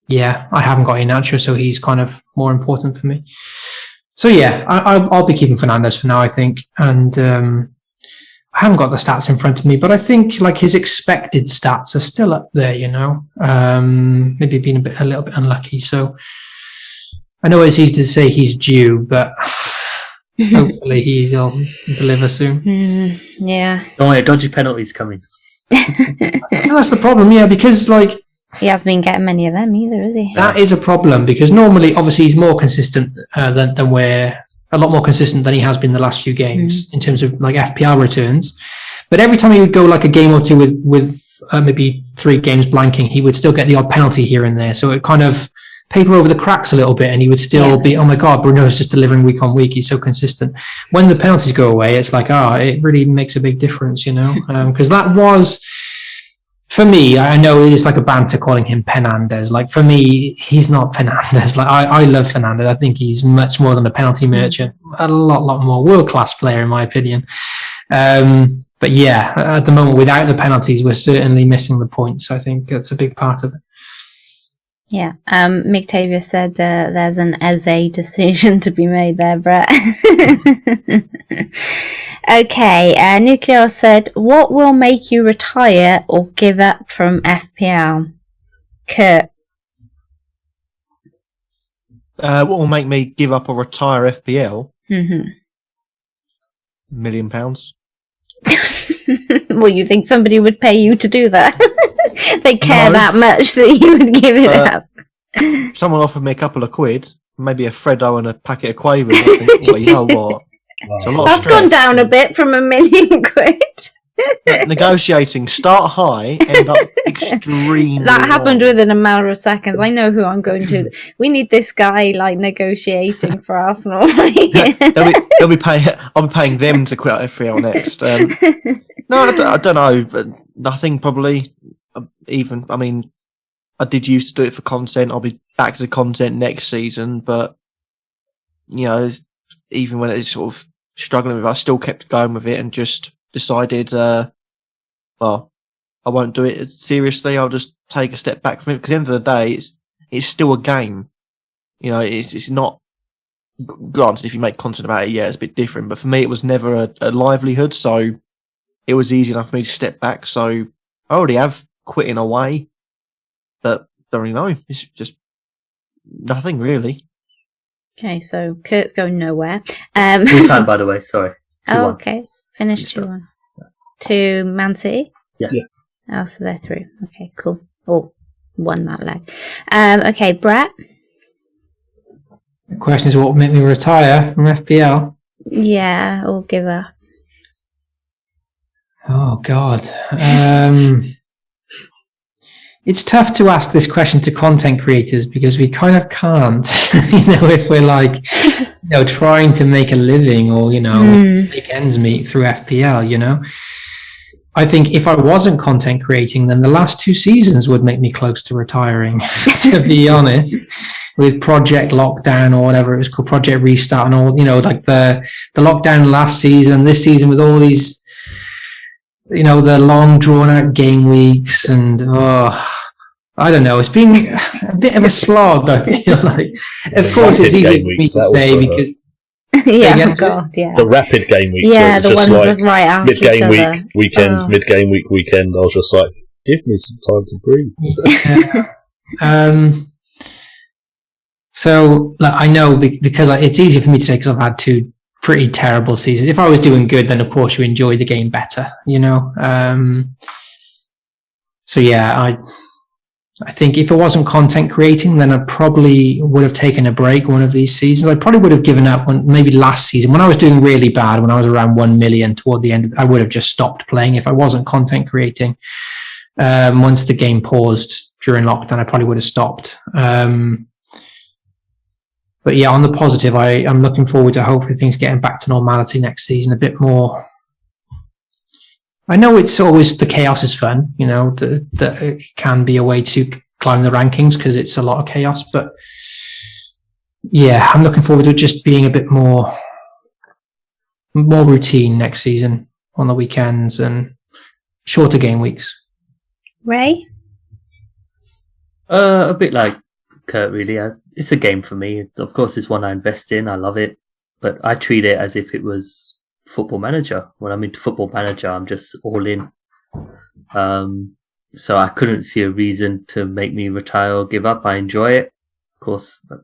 yeah, I haven't got Iheanacho, so he's kind of more important for me. So yeah, I'll be keeping Fernandes for now, I think. And I haven't got the stats in front of me, but I think like his expected stats are still up there, maybe being a little bit unlucky. So I know it's easy to say he's due, but hopefully he'll deliver soon. Yeah. Don't worry, dodgy penalties coming. That's the problem, yeah, because like, he hasn't been getting many of them either, is he? That is a problem because normally, obviously, he's more consistent than we're a lot more consistent than he has been the last few games in terms of like FPL returns. But every time he would go like a game or two with maybe 3 games blanking, he would still get the odd penalty here and there. So it kind of paper over the cracks a little bit, and he would still be, oh my God, Bruno's just delivering week on week. He's so consistent. When the penalties go away, it's like, it really makes a big difference, because that was. For me, I know it is like a banter calling him Fernandes. Like for me, he's not Fernandes. Like I love Fernandes. I think he's much more than a penalty merchant. A lot more world-class player in my opinion. But yeah, at the moment, without the penalties, we're certainly missing the points. I think that's a big part of it. Yeah. Mictavia said there's an Eze decision to be made there, Brett. Okay. Nuclear said, what will make you retire or give up from FPL? Kurt. What will make me give up or retire FPL? Mm-hmm. £1 million. Well, you think somebody would pay you to do that? They care that much that you would give it up. someone offered me a couple of quid, maybe a Freddo and a packet of Quavers, I think, well, you know what? It's a lot of That's stress. gone down a bit from £1 million. Negotiating, start high, end up extremely That happened low. within a matter of seconds. I know who I'm going to. We need this guy like negotiating for Arsenal. They'll be paying. I'll be paying them to quit FPL next. No, I don't know, but nothing probably. Even, I mean, I did used to do it for content. I'll be back to content next season, but you know, even when it's sort of struggling with it, I still kept going with it and just decided, well, I won't do it seriously. I'll just take a step back from it because at the end of the day, it's still a game. You know, it's not. Granted, if you make content about it, yeah, it's a bit different. But for me, it was never a livelihood, so it was easy enough for me to step back. So I already have quit in a way, but don't really know. It's just nothing really. Okay, so Kurt's going nowhere. Full time, by the way. Sorry. 2-1. Okay, finished 2-1 to Man City. Yeah. Oh, so they're through. Okay, cool. Oh, won that leg. Okay, Brett. The question is, what would make me retire from FPL? Yeah, or give up. Oh God, it's tough to ask this question to content creators because we kind of can't. If we're like, trying to make a living or make ends meet through FPL. I think if I wasn't content creating, then the last 2 seasons would make me close to retiring. To be honest, with Project Lockdown or whatever it was called, Project Restart, and all like the lockdown last season, this season with all these. The long drawn out game weeks and I don't know. It's been a bit of a slog. I feel like, of course, it's easy for me to say because yeah, God, yeah. The rapid game weeks, yeah, where it the was just ones like right after mid-game each other. week weekend, mid-game week weekend. I was just like, give me some time to breathe. Yeah. So I know because it's easy for me to say because I've had 2 pretty terrible seasons. If I was doing good, then of course you enjoy the game better, So yeah, I think if it wasn't content creating, then I probably would have taken a break one of these seasons. I probably would have given up maybe last season when I was doing really bad, when I was around 1 million toward the end. I would have just stopped playing if I wasn't content creating. Once the game paused during lockdown, I probably would have stopped. But yeah, on the positive, I'm looking forward to hopefully things getting back to normality next season a bit more. I know it's always the chaos is fun, that it can be a way to climb the rankings because it's a lot of chaos. But yeah, I'm looking forward to just being a bit more routine next season on the weekends and shorter game weeks. Ray? A bit like Kurt, really. It's a game for me. Of course, it's one I invest in. I love it, but I treat it as if it was Football Manager. When I'm into Football Manager, I'm just all in. So I couldn't see a reason to make me retire or give up. I enjoy it, of course, but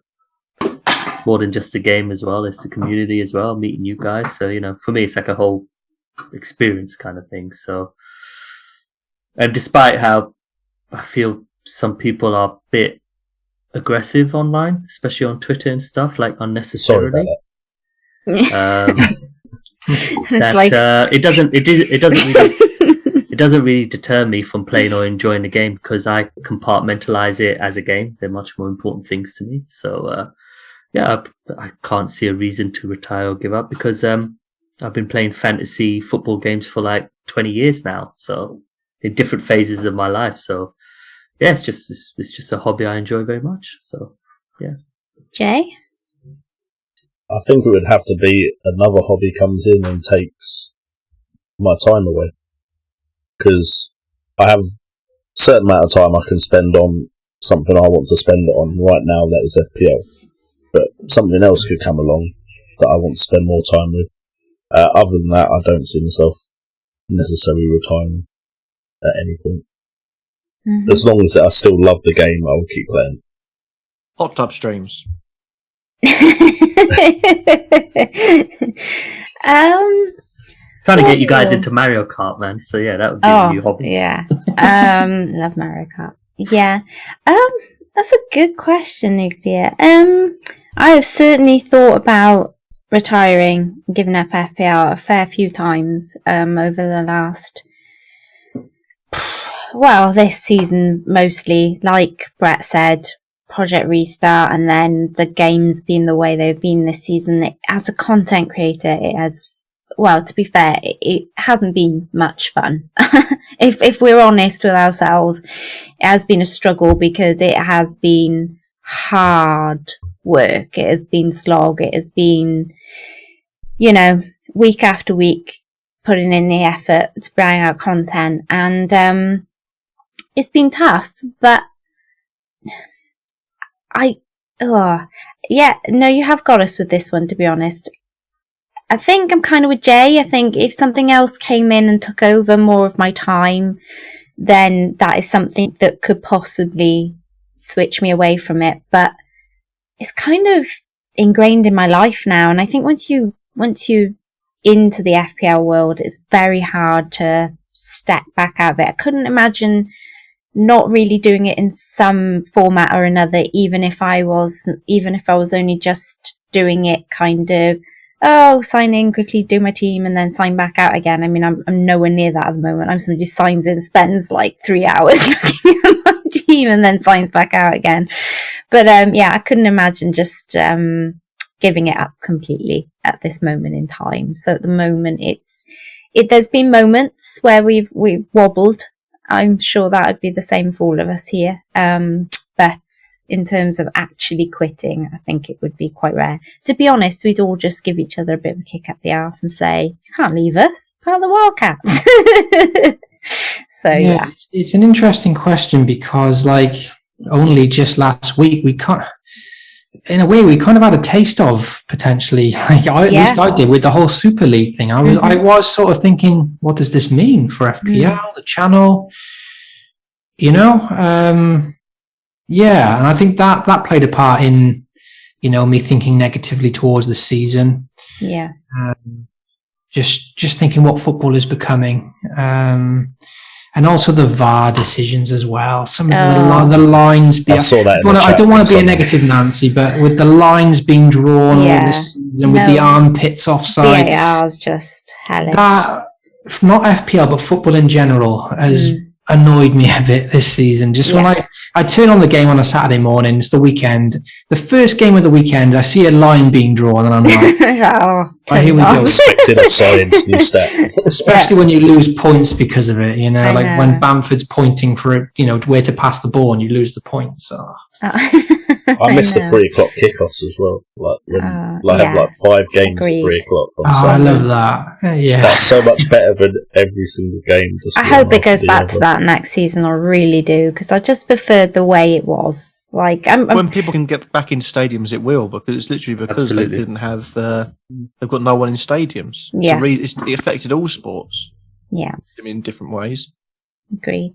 it's more than just a game as well. It's the community as well, meeting you guys. So for me, it's like a whole experience kind of thing. So, and despite how I feel some people are a bit aggressive online, especially on Twitter and stuff, like unnecessarily. It's it doesn't really deter me from playing or enjoying the game because I compartmentalize it as a game. They're much more important things to me. So I can't see a reason to retire or give up because I've been playing fantasy football games for like 20 years now. So in different phases of my life. So yeah, it's just a hobby I enjoy very much. So, yeah. Jay? I think it would have to be another hobby comes in and takes my time away. Because I have a certain amount of time I can spend on something I want to spend it on. Right now, that is FPL. But something else could come along that I want to spend more time with. Other than that, I don't see myself necessarily retiring at any point. Mm-hmm. As long as I still love the game, I will keep playing. Hot tub streams. Trying to get you guys into Mario Kart, man. So yeah, that would be a new hobby. Yeah. Love Mario Kart. Yeah. That's a good question, Nuclear. I have certainly thought about retiring, giving up FPL a fair few times over the last, well, this season mostly. Like Brett said, Project Restart, and then the games being the way they've been this season. As a content creator, it has, well, to be fair, it hasn't been much fun. If we're honest with ourselves, it has been a struggle because it has been hard work. It has been slog. It has been, week after week putting in the effort to bring out content, and it's been tough. But you have got us with this one, to be honest. I think I'm kind of with Jay. I think if something else came in and took over more of my time, then that is something that could possibly switch me away from it. But it's kind of ingrained in my life now. And I think once you into the FPL world, it's very hard to step back out of it. I couldn't imagine not really doing it in some format or another, even if I was only just doing it kind of, sign in quickly, do my team, and then sign back out again. I mean, I'm nowhere near that at the moment. I'm somebody who signs in, spends like 3 hours looking at my team, and then signs back out again. But I couldn't imagine just giving it up completely at this moment in time. So at the moment, there's been moments where we've wobbled. I'm sure that would be the same for all of us here. But in terms of actually quitting, I think it would be quite rare. To be honest, we'd all just give each other a bit of a kick up the arse and say, you can't leave us, part of the Wildcats. So, yeah. It's an interesting question because, only just last week, we kind of had a taste of potentially, at least I did, with the whole Super League thing. I was sort of thinking, what does this mean for FPL, the channel? And I think that played a part in, me thinking negatively towards the season. Yeah. Just thinking what football is becoming. And also the VAR decisions as well. Some of the lines. I saw that. I don't want to be a negative Nancy, but with the lines being drawn all this season, with the armpits offside, VAR is just hellish. That, not FPL, but football in general, has annoyed me a bit this season. Just when I turn on the game on a Saturday morning, it's the weekend. The first game of the weekend, I see a line being drawn, and I'm like, here we go. Expected of science, new step. Especially when you lose points because of it, when Bamford's pointing for where to pass the ball and you lose the points. So. I miss the 3 o'clock kickoffs as well. Have 5 games at 3 o'clock on Sunday. I love that. Yeah, that's so much better than every single game. I hope it goes back to that next season. I really do, because I just preferred the way it was. When people can get back into stadiums, it will, because it's literally because they didn't have they've got no one in stadiums. Yeah, it affected all sports. Yeah, in different ways. Agreed.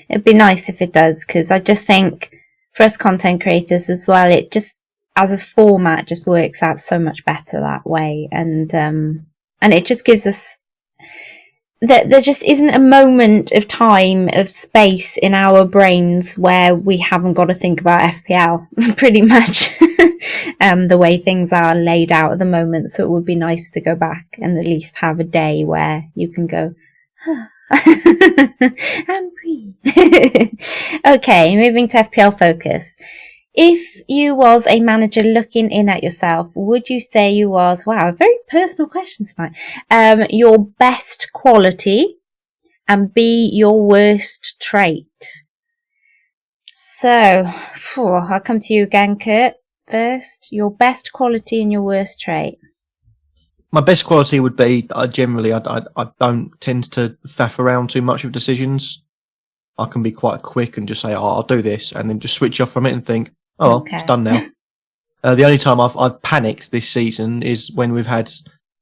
It'd be nice if it does, because I just think for us content creators as well, it just as a format just works out so much better that way, and it just gives us that there just isn't a moment of time, of space in our brains where we haven't got to think about FPL, pretty much, the way things are laid out at the moment. So it would be nice to go back and at least have a day where you can go, and breathe. Okay, moving to FPL Focus. If you was a manager looking in at yourself, would you say you was, wow, very personal questions tonight, your best quality and B, your worst trait? So, I'll come to you again, Kurt, first. Your best quality and your worst trait. My best quality would be, I don't tend to faff around too much with decisions. I can be quite quick and just say, I'll do this, and then just switch off from it and think, it's done now. The only time I've panicked this season is when we've had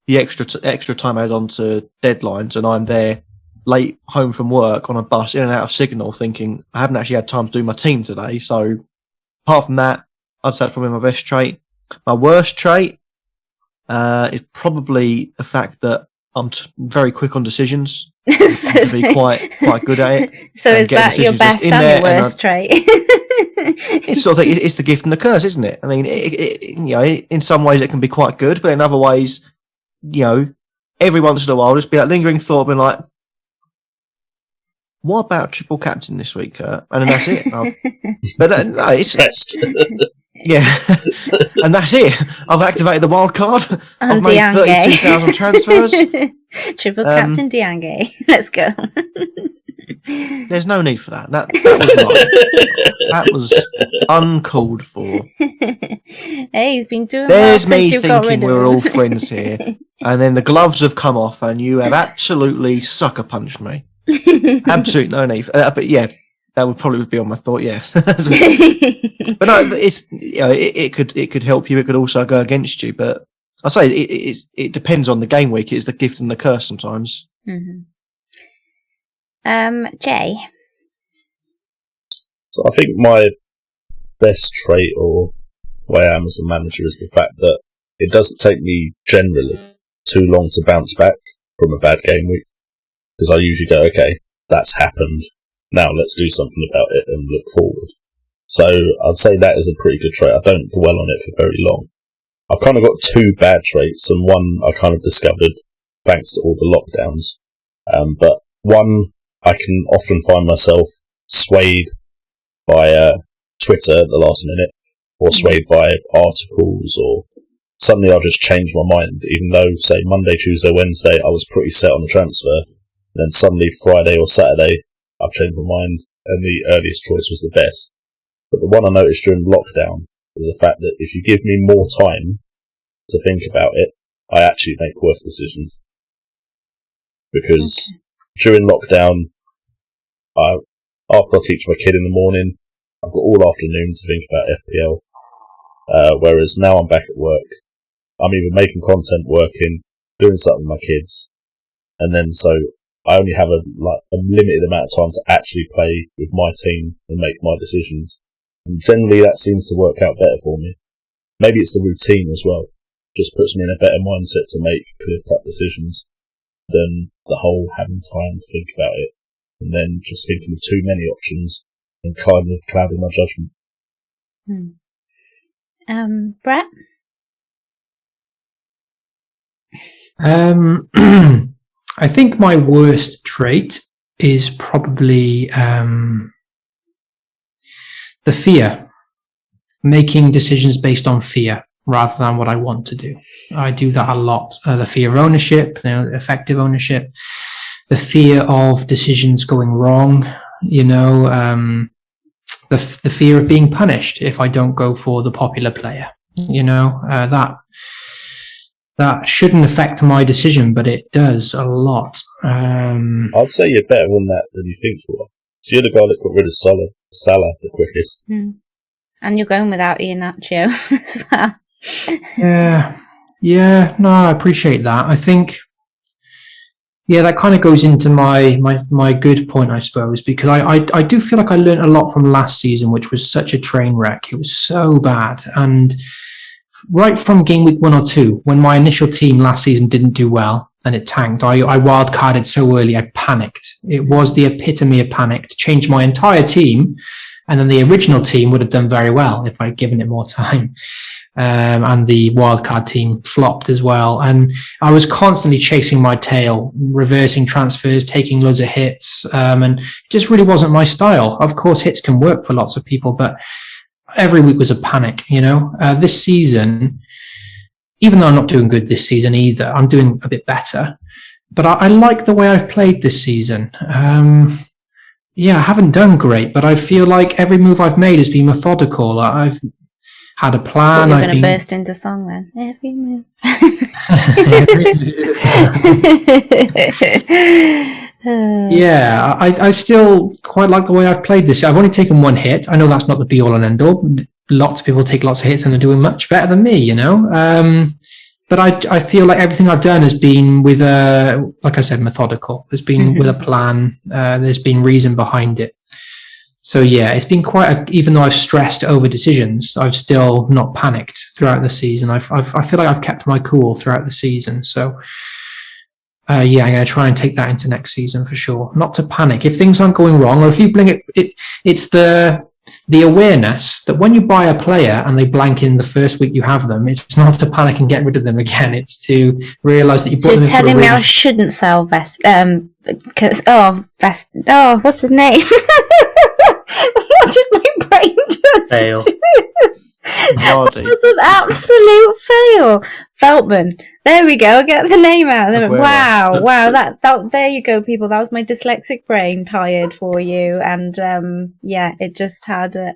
the extra time added on to deadlines, and I'm there late home from work on a bus in and out of signal, thinking I haven't actually had time to do my team today. So apart from that, I'd say that's probably my best trait. My worst trait is probably the fact that I'm very quick on decisions. To be quite good at it. So is that your best and your worst trait? it's sort of thing, it's the gift and the curse, isn't it? I mean, in some ways it can be quite good, but in other ways, every once in a while, just be that lingering thought, being like, what about triple captain this week, Kurt? And then that's it. But no, it's Best. yeah, and that's it. I've activated the wild card. I've made Diange. 32,000 transfers. Triple captain Diange. Let's go. There's no need for that. That was uncalled for. Hey, he's been doing There's well me since you've got rid thinking of we're him. all friends here, and then the gloves have come off, and you have absolutely sucker punched me. Absolute no need. But yeah, that would probably be on my thought. Yeah, but no, it's it could help you. It could also go against you. But I say it depends on the game week. It's the gift and the curse sometimes. Mm-hmm. Jay. So I think my best trait or way I am as a manager is the fact that it doesn't take me generally too long to bounce back from a bad game week, because I usually go, okay, that's happened, now let's do something about it and look forward. So I'd say that is a pretty good trait. I don't dwell on it for very long. I've kind of got two bad traits, and one I kind of discovered thanks to all the lockdowns. But one, I can often find myself swayed by Twitter at the last minute, or swayed by articles, or suddenly I'll just change my mind, even though, say, Monday, Tuesday, Wednesday, I was pretty set on the transfer. Then suddenly Friday or Saturday, I've changed my mind, and the earliest choice was the best. But the one I noticed during lockdown is the fact that if you give me more time to think about it, I actually make worse decisions. Because during lockdown, after I teach my kid in the morning, I've got all afternoon to think about FPL. Whereas now I'm back at work, I'm either making content, working, doing something with my kids, and then so I only have a limited amount of time to actually play with my team and make my decisions. And generally that seems to work out better for me. Maybe it's the routine as well. Just puts me in a better mindset to make clear-cut decisions than the whole having time to think about it and then just thinking of too many options and kind of clouding my judgment. Brett? I think my worst trait is probably the fear, making decisions based on fear rather than what I want to do. I do that a lot. The fear of ownership, effective ownership, the fear of decisions going wrong, the fear of being punished if I don't go for the popular player. That shouldn't affect my decision, but it does a lot. I'd say you're better than that than you think you are. So you're the guy that got rid of Salah the quickest. And you're going without Iheanacho as well. Yeah, no, I appreciate that. I think, that kind of goes into my good point, I suppose, because I do feel like I learned a lot from last season, which was such a train wreck. It was so bad. And right from game week 1 or 2, when my initial team last season didn't do well and it tanked, I wildcarded so early, I panicked. It was the epitome of panic to change my entire team, and then the original team would have done very well if I'd given it more time. And the wildcard team flopped as well. And I was constantly chasing my tail, reversing transfers, taking loads of hits, and it just really wasn't my style. Of course, hits can work for lots of people, but every week was a panic, This season, even though I'm not doing good this season either, I'm doing a bit better. But I like the way I've played this season. I haven't done great, but I feel like every move I've made has been methodical. I've had a plan. You're going to burst into song then. Every move. I still quite like the way I've played this. I've only taken one hit. I know that's not the be all and end all. Lots of people take lots of hits and are doing much better than me, But I feel like everything I've done has been with like I said, methodical. There's been with a plan. There's been reason behind it. So it's been even though I've stressed over decisions, I've still not panicked throughout the season. I feel like I've kept my cool throughout the season. So I'm going to try and take that into next season for sure. Not to panic if things aren't going wrong, or if you bring it's the the awareness that when you buy a player and they blank in the first week you have them, it's not to panic and get rid of them again. It's to realise that you bought them. So you're telling me I shouldn't sell what's his name? What did my brain just Fail. do? Vardy. It was an absolute fail. Veltman. There we go. I'll get the name out. Aguero. Wow. That there you go, people. That was my dyslexic brain tired for you. And it just had a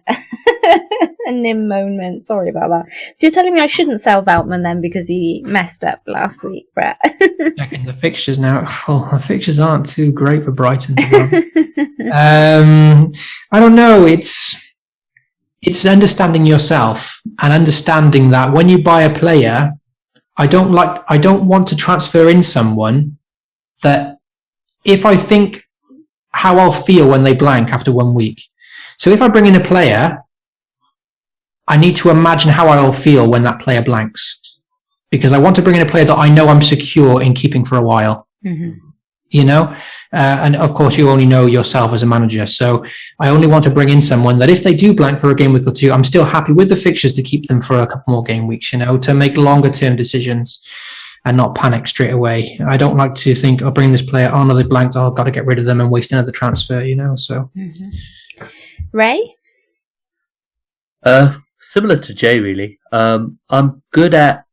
nim moment. Sorry about that. So you're telling me I shouldn't sell Veltman then because he messed up last week, Brett? Checking the fixtures now. Oh, the fixtures aren't too great for Brighton. I don't know. It's understanding yourself and understanding that when you buy a player, I don't want to transfer in someone that if I think how I'll feel when they blank after 1 week. So if I bring in a player, I need to imagine how I'll feel when that player blanks, because I want to bring in a player that I know I'm secure in keeping for a while. Mm-hmm. And of course you only know yourself as a manager, so I only want to bring in someone that if they do blank for a game week or two, I'm still happy with the fixtures to keep them for a couple more game weeks, to make longer term decisions and not panic straight away. I don't like to think, I'll bring this player on, or they blanked, I've got to get rid of them and waste another transfer, so. Mm-hmm. Ray? Similar to Jay, really. I'm good at,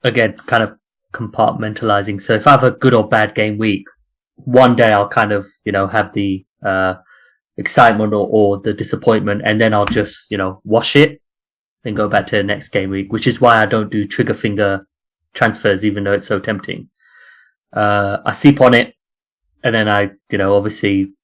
again, kind of compartmentalizing. So if I have a good or bad game week, one day I'll kind of, have the excitement or the disappointment, and then I'll just, wash it and go back to the next game week, which is why I don't do trigger finger transfers, even though it's so tempting. I sleep on it, and then I, obviously,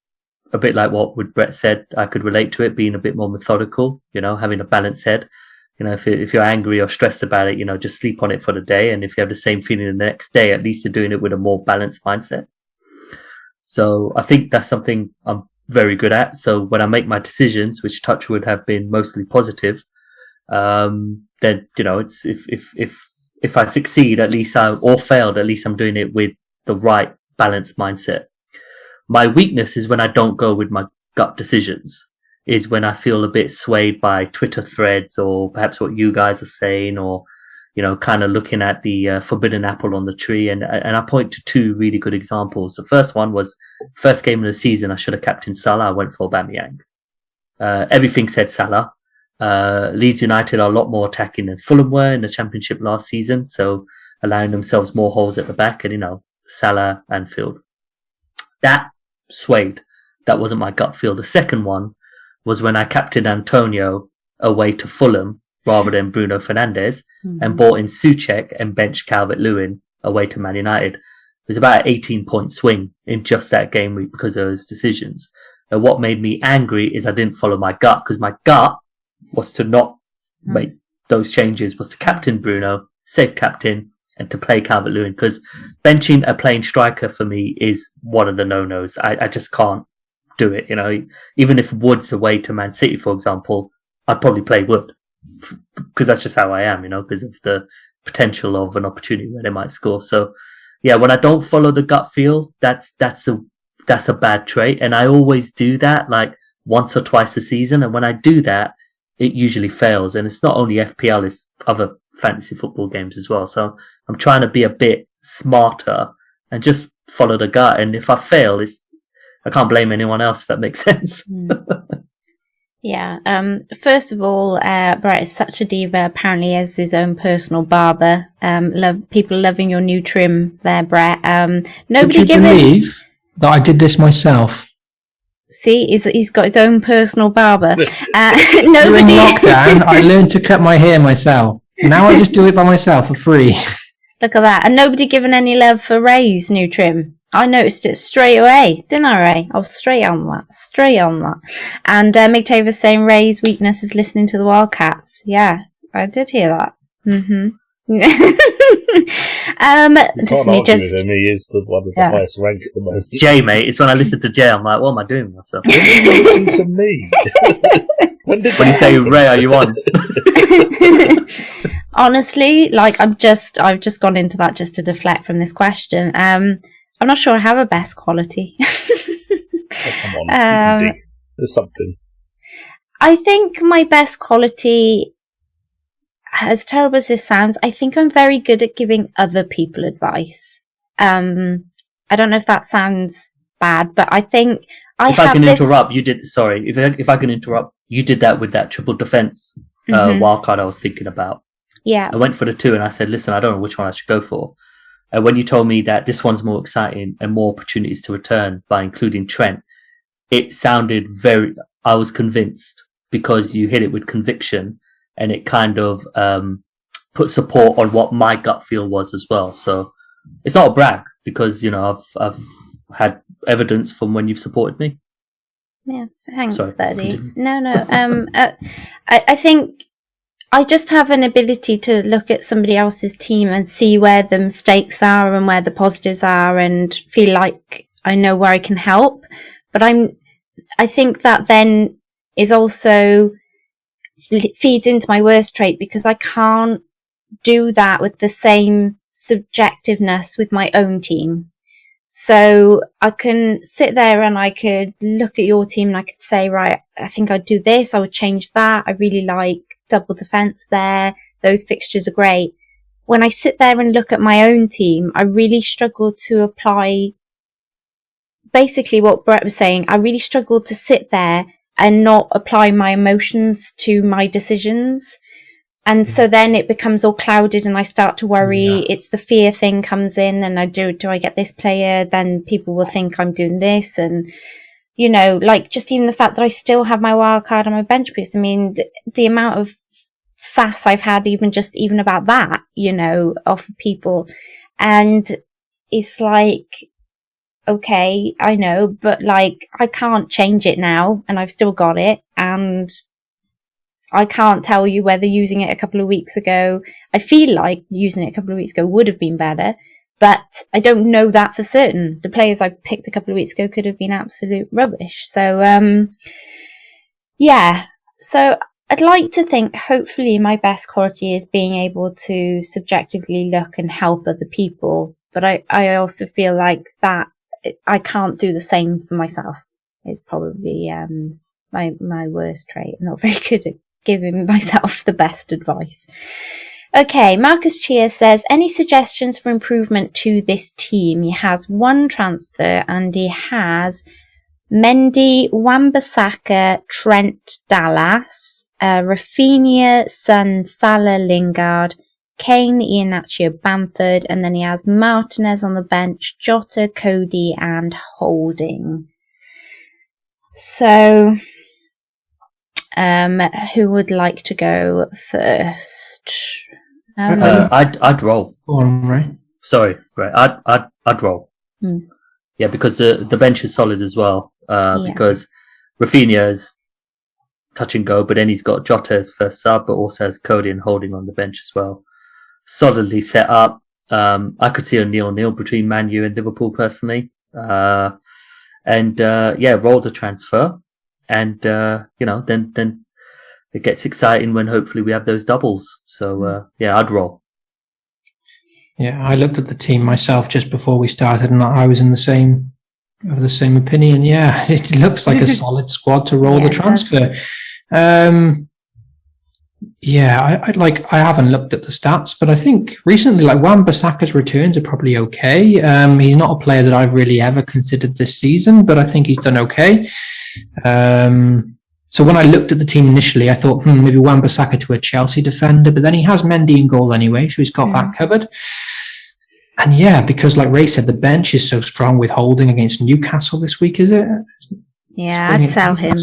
a bit like what Brett said, I could relate to it, being a bit more methodical, having a balanced head. If you're angry or stressed about it, just sleep on it for the day. And if you have the same feeling the next day, at least you're doing it with a more balanced mindset. So I think that's something I'm very good at. So when I make my decisions, which touch wood have been mostly positive, then, it's if I succeed, at least or failed, at least I'm doing it with the right balanced mindset. My weakness is when I don't go with my gut decisions, is when I feel a bit swayed by Twitter threads or perhaps what you guys are saying, or, kind of looking at the forbidden apple on the tree. And I point to two really good examples. The first one was first game of the season. I should have captained Salah. I went for Aubameyang. Everything said Salah. Leeds United are a lot more attacking than Fulham were in the Championship last season, so allowing themselves more holes at the back, and Salah, Anfield. That swayed. That wasn't my gut feel. The second one was when I captained Antonio away to Fulham rather than Bruno Fernandes, and bought in Souček and benched Calvert-Lewin away to Man United. It was about an 18-point swing in just that game week because of those decisions. And what made me angry is I didn't follow my gut, because my gut was to not make those changes, was to captain Bruno, save captain, and to play Calvert-Lewin, because benching a playing striker for me is one of the no-nos. I just can't do it. Even if Wood's away to Man City, for example, I'd probably play Wood, because that's just how I am, because of the potential of an opportunity where they might score. So yeah, when I don't follow the gut feel, that's a bad trait. And I always do that like once or twice a season. And when I do that, it usually fails. And it's not only FPL, it's other fantasy football games as well. So I'm trying to be a bit smarter and just follow the gut. And if I fail, I can't blame anyone else, if that makes sense. Yeah. First of all, Brett is such a diva. Apparently, has his own personal barber. People loving your new trim there, Brett. Nobody Would you believe that I did this myself? See, he's got his own personal barber. During lockdown, I learned to cut my hair myself. Now I just do it by myself for free. Look at that. And nobody given any love for Ray's new trim. I noticed it straight away, didn't I, Ray? I was straight on that. And Mick Taver's saying Ray's weakness is listening to the Wildcats. Yeah, I did hear that. Mm-hmm. You can't argue with him. He is one of the highest rank at the moment. Jay, mate, it's when I listen to Jay, I'm like, what am I doing with myself? When did you listen to me? When you say, Ray, are you on? Honestly, I've just gone into that just to deflect from this question. I'm not sure I have a best quality. Oh, come on, you can dig. There's something. I think my best quality, as terrible as this sounds, I think I'm very good at giving other people advice. I don't know if that sounds bad, but I think if I can interrupt, you did. Sorry, if I can interrupt, you did that with that triple defense wildcard I was thinking about. Yeah. I went for the 2 and I said, listen, I don't know which one I should go for. And when you told me that this one's more exciting and more opportunities to return by including Trent, it sounded I was convinced because you hit it with conviction and it kind of put support on what my gut feel was as well. So it's not a brag because, I've had evidence from when you've supported me. Yeah, thanks, Sorry, buddy. No. I think I just have an ability to look at somebody else's team and see where the mistakes are and where the positives are and feel like I know where I can help. But I think that then is also feeds into my worst trait because I can't do that with the same subjectiveness with my own team. So I can sit there and I could look at your team and I could say, right, I think I'd do this. I would change that. I really like double defense there. Those fixtures are great. When I sit there and look at my own team, I really struggle to apply basically what Brett was saying. I really struggle to sit there and not apply my emotions to my decisions. And so then it becomes all clouded and I start to worry. Yeah. It's the fear thing comes in and do I get this player? Then people will think I'm doing this. And, like just even the fact that I still have my wild card on my bench boost. I mean, the amount of sass I've had even about that, off of people. And it's like, okay, I know, but like I can't change it now and I've still got it. And I can't tell you whether using it a couple of weeks ago, I feel like using it a couple of weeks ago would have been better, but I don't know that for certain. The players I picked a couple of weeks ago could have been absolute rubbish. So, so I'd like to think hopefully my best quality is being able to subjectively look and help other people. But I also feel like that I can't do the same for myself is probably, my worst trait. I'm not very good at giving myself the best advice. Okay, Marcus Cheer says, any suggestions for improvement to this team? He has one transfer and he has Mendy, Wan-Bissaka, Trent, Dallas, Rafinha, Son, Salah, Lingard, Kane, Iheanacho, Bamford, and then he has Martinez on the bench, Jota, Cody, and Holding. So, who would like to go first? I'd roll. Go on, Ray. Sorry, right. I'd roll. Yeah, because the bench is solid as well. Because Rafinha is touch and go, but then he's got Jota as first sub, but also has Cody and Holding on the bench as well. Solidly set up. I could see a 0-0 between Man U and Liverpool personally. Roll the transfer. And, then it gets exciting when hopefully we have those doubles. So, I'd roll. Yeah, I looked at the team myself just before we started and I was in the same opinion. Yeah, it looks like a solid squad to roll the transfer. I haven't looked at the stats, but I think recently, like Wan-Bissaka's returns are probably okay. He's not a player that I've really ever considered this season, but I think he's done okay. So when I looked at the team initially, I thought, maybe Wan-Bissaka to a Chelsea defender, but then he has Mendy in goal anyway, so he's got that covered. And because like Ray said, the bench is so strong with Holding against Newcastle this week, is it? Yeah, I'd sell him.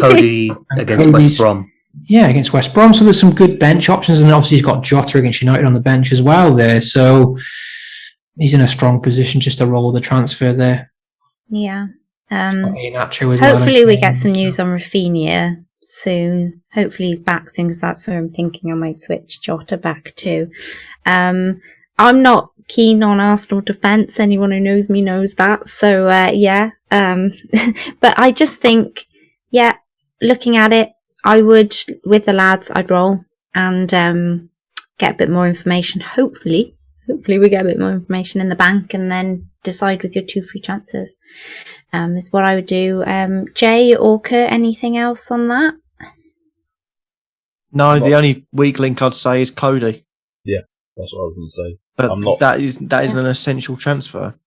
Cody against West Brom. Yeah, against West Brom. So there's some good bench options, and obviously he's got Jota against United on the bench as well there. So he's in a strong position just to roll the transfer there. Yeah. Hopefully we get some news on Rafinha soon. Hopefully he's back soon, because that's where I'm thinking I might switch Jota back to. I'm not keen on Arsenal defence. Anyone who knows me knows that. So, but I just think, looking at it, I would, with the lads, I'd roll and get a bit more information. Hopefully we get a bit more information in the bank and then decide with your 2 free transfers. Is what I would do. Jay or Kurt, anything else on that? No, the only weak link I'd say is Cody. Yeah, that's what I was going to say. But that isn't an essential transfer.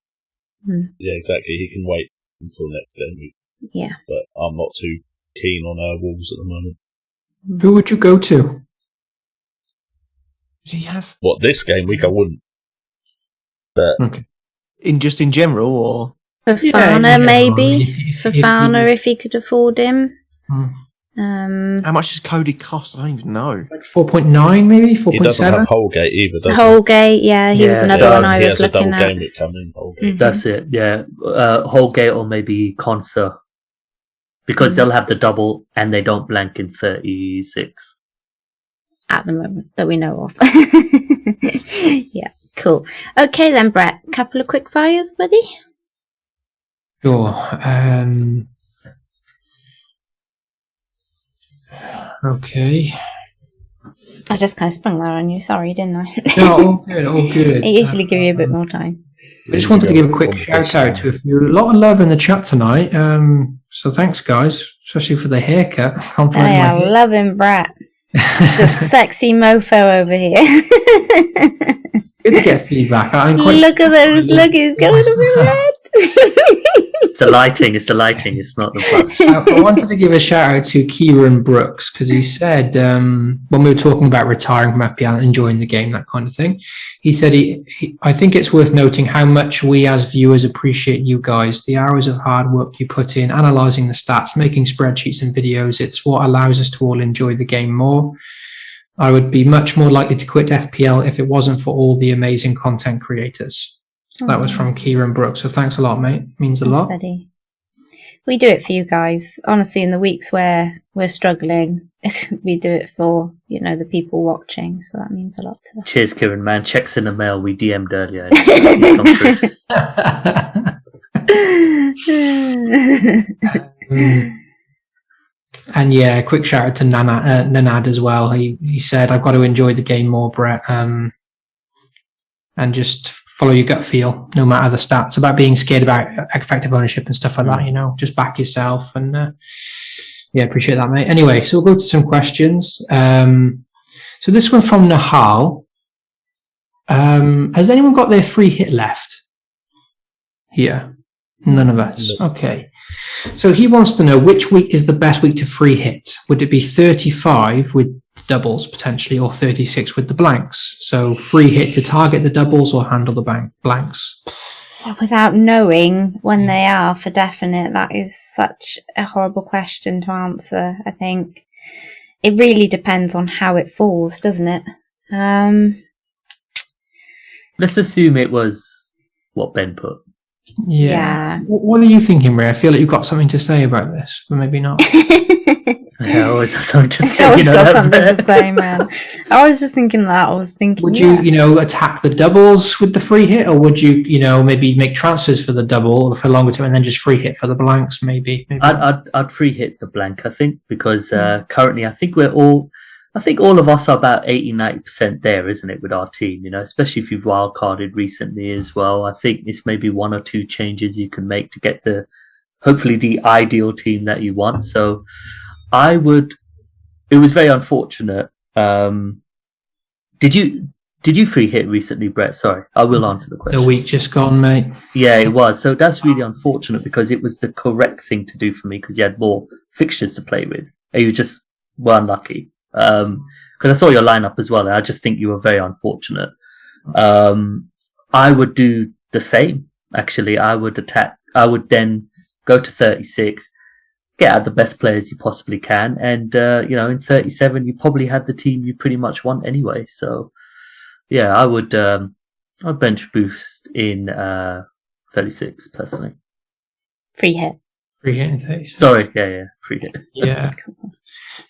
Yeah, exactly. He can wait until next game week. Yeah. But I'm not too keen on Wolves at the moment. Who would you go to? Does he have? What, this game week? I wouldn't. But Okay. In general, or? Fofana, maybe. Fofana, if he could afford him. How much does Cody cost? I don't even know. Like 4.9, maybe 4.7. He doesn't have Holgate either, does Holgate, yeah, he was another one I was looking at. He has a double game week coming. Holgate. That's it. Yeah, Holgate or maybe Conser, because they'll have the double and they don't blank in 36 at the moment that we know of. Yeah, cool. Okay then, Brett. Couple of quick fires, buddy. Sure. Okay. I just kind of sprung that on you. Sorry, didn't I? No, all good, all good. I usually give you a bit more time. I just wanted to give a quick shout out to a few. A lot of love in the chat tonight. So thanks, guys, especially for the haircut. I love him, Brett. He's a sexy mofo over here. Good to get feedback. Look at those. Look, he's going to be red. It's the lighting. It's not the blush. I wanted to give a shout out to Kieran Brooks because he said when we were talking about retiring from FPL, enjoying the game, that kind of thing, he said I think it's worth noting how much we as viewers appreciate you guys, the hours of hard work you put in, analysing the stats, making spreadsheets and videos. It's what allows us to all enjoy the game more. I would be much more likely to quit FPL if it wasn't for all the amazing content creators. That was from Kieran Brooks. So thanks a lot, mate. Means a lot. Buddy. We do it for you guys. Honestly, in the weeks where we're struggling, we do it for, the people watching. So that means a lot to us. Cheers, Kieran, man. Checks in the mail we DM'd earlier. And yeah, quick shout out to Nanad as well. He said, I've got to enjoy the game more, Brett. And just follow your gut feel, no matter the stats. About being scared about effective ownership and stuff like that, just back yourself. And appreciate that, mate. Anyway, so we'll go to some questions. So this one from Nahal. Has anyone got their free hit left? Here. None of us. Okay. So he wants to know which week is the best week to free hit. Would it be 35 with doubles potentially, or 36 with the blanks? So free hit to target the doubles or handle the blanks? Without knowing when they are for definite, that is such a horrible question to answer. I think it really depends on how it falls, doesn't it? Let's assume it was what Ben put. Yeah. What are you thinking, Ray? I feel like you've got something to say about this, but maybe not. I always have something to say. I always got something to say, man. I was just thinking that. I was thinking, would you, attack the doubles with the free hit, or would you, maybe make transfers for the double for longer term and then just free hit for the blanks? Maybe. I'd free hit the blank, I think, because currently I think all of us are about 80-90% there, isn't it, with our team, especially if you've wildcarded recently as well. I think it's maybe 1 or 2 changes you can make to get hopefully the ideal team that you want. So it was very unfortunate. Did you free hit recently, Brett? Sorry, I will answer the question. The week just gone, mate. Yeah, it was. So that's really unfortunate because it was the correct thing to do for me because you had more fixtures to play with. And you just were unlucky. Because I saw your lineup as well, and I just think you were very unfortunate. I would do the same, actually. I would then go to 36, get out the best players you possibly can, and in 37 you probably had the team you pretty much want anyway. So yeah, I'd bench boost in 36 personally. Free hit in 36. Sorry, yeah, free hit. Yeah.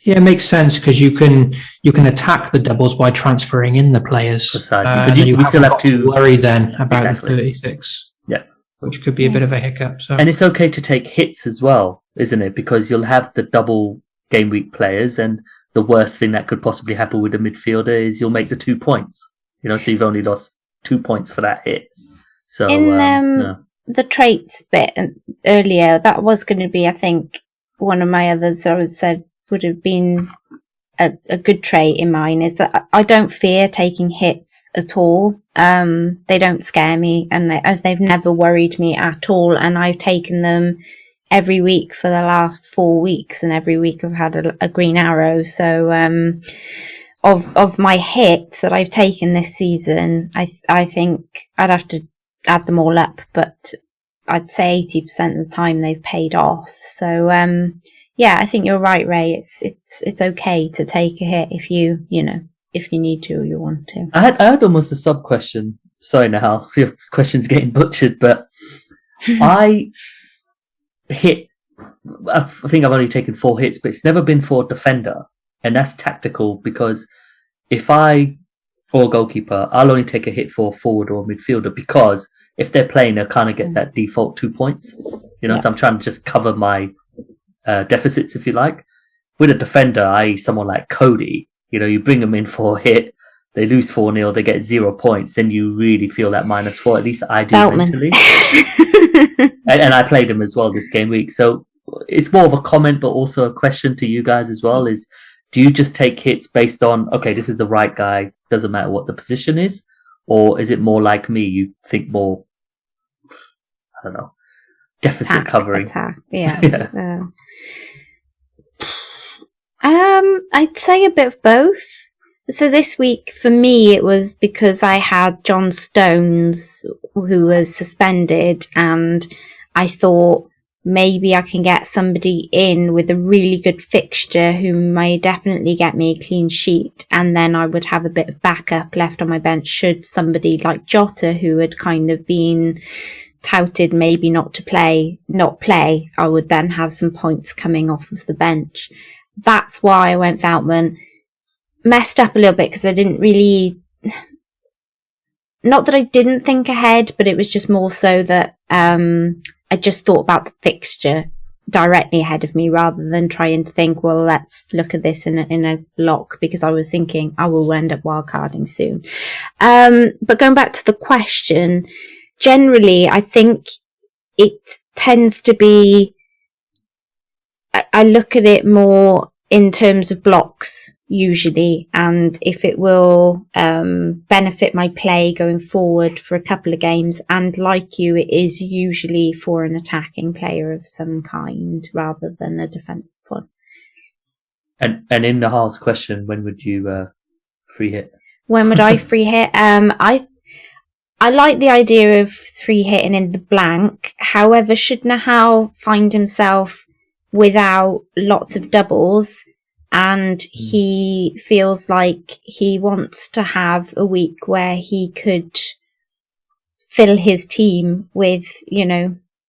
Yeah, it makes sense because you can attack the doubles by transferring in the players. Precisely, because we still have to worry then about the 36. Yeah, which could be a bit of a hiccup. So. And it's okay to take hits as well, isn't it? Because you'll have the double game week players, and the worst thing that could possibly happen with a midfielder is you'll make the 2 points. So you've only lost 2 points for that hit. So the traits bit earlier, that was going to be, I think, one of my others that I said would have been a good trait in mine, is that I don't fear taking hits at all. They don't scare me, and they've never worried me at all. And I've taken them every week for the last 4 weeks, and every week I've had a green arrow. So of my hits that I've taken this season, I think I'd have to add them all up, but I'd say 80% of the time they've paid off. So yeah, I think you're right, Ray. It's okay to take a hit if you need to or you want to. I had almost a sub question. Sorry, Nahal, your question's getting butchered, but I think I've only taken 4 hits, but it's never been for a defender, and that's tactical, because for a goalkeeper, I'll only take a hit for a forward or a midfielder, because if they're playing, they'll kind of get that default 2 points. So I'm trying to just cover my deficits, if you like. With a defender, i.e. someone like Cody, you bring them in for a hit, they lose 4-0, they get 0 points, then you really feel that -4. At least I do mentally. and I played him as well this game week. So it's more of a comment, but also a question to you guys as well, is do you just take hits based on, okay, this is the right guy, doesn't matter what the position is? Or is it more like me, you think more, I don't know, deficit covering? Yeah. I'd say a bit of both. So this week for me, it was because I had John Stones, who was suspended, and I thought maybe I can get somebody in with a really good fixture who may definitely get me a clean sheet, and then I would have a bit of backup left on my bench should somebody like Jota, who had kind of been touted maybe not play, I would then have some points coming off of the bench. That's why I went Voutman. Messed up a little bit because I didn't really, not that I didn't think ahead, but it was just more so that I just thought about the fixture directly ahead of me rather than trying to think, well, let's look at this in a block, because I was thinking I will end up wildcarding soon. But going back to the question, generally, I think it tends to be, I look at it more in terms of blocks usually, and if it will benefit my play going forward for a couple of games. And like you, it is usually for an attacking player of some kind rather than a defensive one. And in Nahal's question, when would you free hit? When would I free hit? I like the idea of free hitting in the blank. However, should Nahal find himself without lots of doubles and he feels like he wants to have a week where he could fill his team with,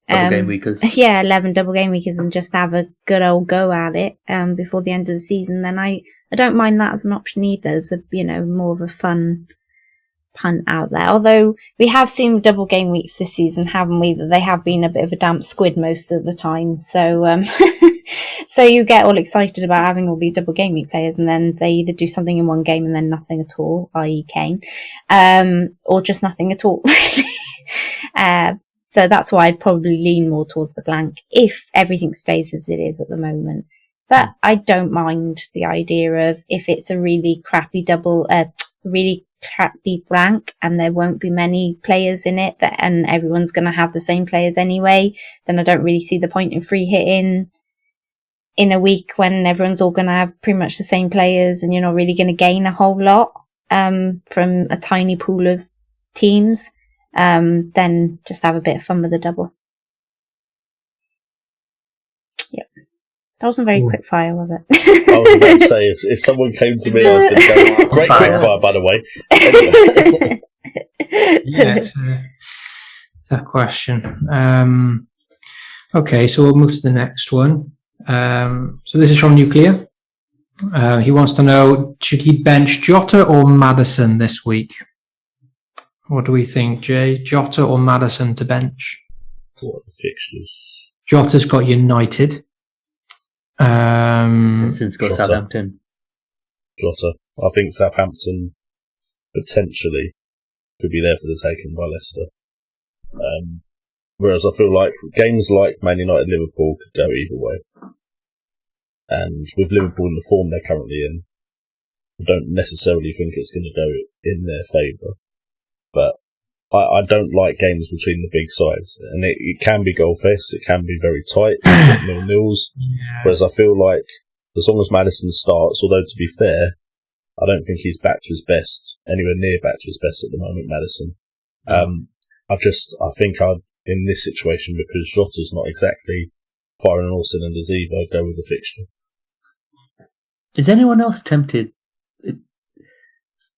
double game weekers. Yeah, 11 double game weekers, and just have a good old go at it before the end of the season, then I don't mind that as an option either, as more of a fun punt out there. Although we have seen double game weeks this season, haven't we, that they have been a bit of a damp squid most of the time. So so you get all excited about having all these double game week players, and then they either do something in one game and then nothing at all, i.e. Kane, or just nothing at all. So that's why I'd probably lean more towards the blank if everything stays as it is at the moment. But I don't mind the idea of, if it's a really crappy really crappy blank and there won't be many players in it, and everyone's going to have the same players anyway, then I don't really see the point in free hitting in a week when everyone's all going to have pretty much the same players and you're not really going to gain a whole lot from a tiny pool of teams. Then just have a bit of fun with the double. Yep. That wasn't very quick fire, was it? I was about to say, if someone came to me, I was going to go, great quick fire, by the way. Yeah, it's a question. Okay, so we'll move to the next one. So this is from Nuclear. He wants to know, should he bench Jota or Maddison this week? What do we think, Jay? Jota or Maddison to bench? What are the fixtures? Jota's got United. Since got Jota. Southampton. Jota. I think Southampton potentially could be there for the taking by Leicester. Whereas I feel like games like Man United Liverpool could go either way. And with Liverpool in the form they're currently in, I don't necessarily think it's going to go in their favour. But I don't like games between the big sides. And it can be goal fest, it can be very tight, 0-0s. Yeah. Whereas I feel like as long as Maddison starts, although to be fair, I don't think he's back to his best, anywhere near back to his best at the moment, Maddison. I think I'd, in this situation, because Jota's not exactly firing on all cylinders either, go with the fixture. Is anyone else tempted?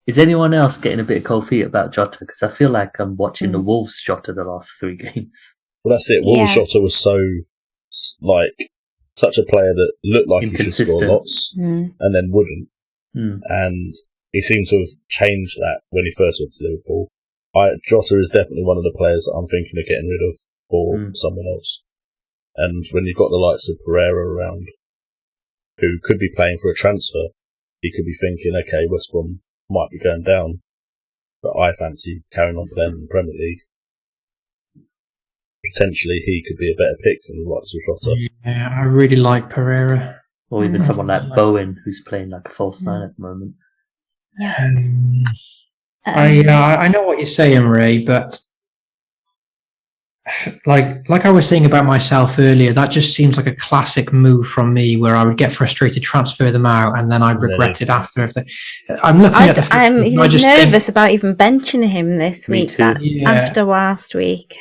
Is anyone else getting a bit of cold feet about Jota? Because I feel like I'm watching the Wolves Jota the last 3 games. Well, that's it. Wolves Jota was so, such a player that looked like he should score lots and then wouldn't. And he seemed to have changed that when he first went to Liverpool. Jota is definitely one of the players that I'm thinking of getting rid of for someone else. And when you've got the likes of Pereira around, who could be playing for a transfer, he could be thinking, okay, West Brom might be going down, but I fancy carrying on with them in the Premier League. Potentially he could be a better pick than the likes of Jota. Yeah, I really like Pereira. Or even someone like Bowen, who's playing like a false 9 at the moment. I know what you're saying, Ray, but like I was saying about myself earlier, that just seems like a classic move from me, where I would get frustrated, transfer them out, and then I'd regret it after. I'm looking at I'm nervous about even benching him this week after last week.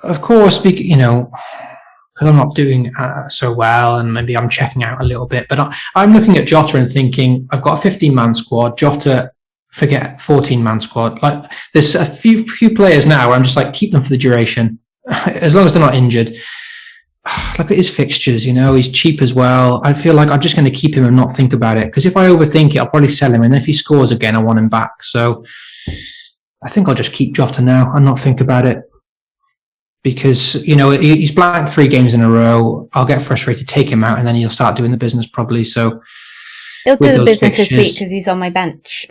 Of course, because I'm not doing so well, and maybe I'm checking out a little bit. But I'm looking at Jota and thinking, I've got a 15-man squad. Jota, forget 14-man squad. Like, there's a few players now where I'm just like, keep them for the duration, as long as they're not injured. Look at his fixtures. He's cheap as well. I feel like I'm just going to keep him and not think about it, because if I overthink it, I'll probably sell him, and if he scores again, I want him back. So I think I'll just keep Jota now and not think about it. Because, he's blanked 3 games in a row. I'll get frustrated, take him out, and then he'll start doing the business probably. So he'll do the business this week because he's on my bench.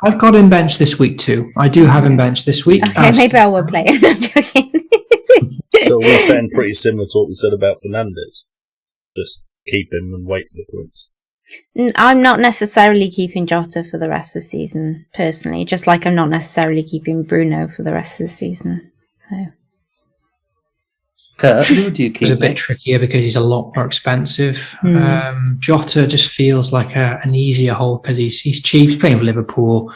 I've got him benched this week too. I do have him benched this week. Okay, maybe I will play him. I'm joking. So we're saying pretty similar to what we said about Fernandes. Just keep him and wait for the points. I'm not necessarily keeping Jota for the rest of the season, personally. Just like I'm not necessarily keeping Bruno for the rest of the season. So... Kurt, who do you keep? It's a bit trickier because he's a lot more expensive. Jota just feels like an easier hold because he's cheap. He's playing for Liverpool.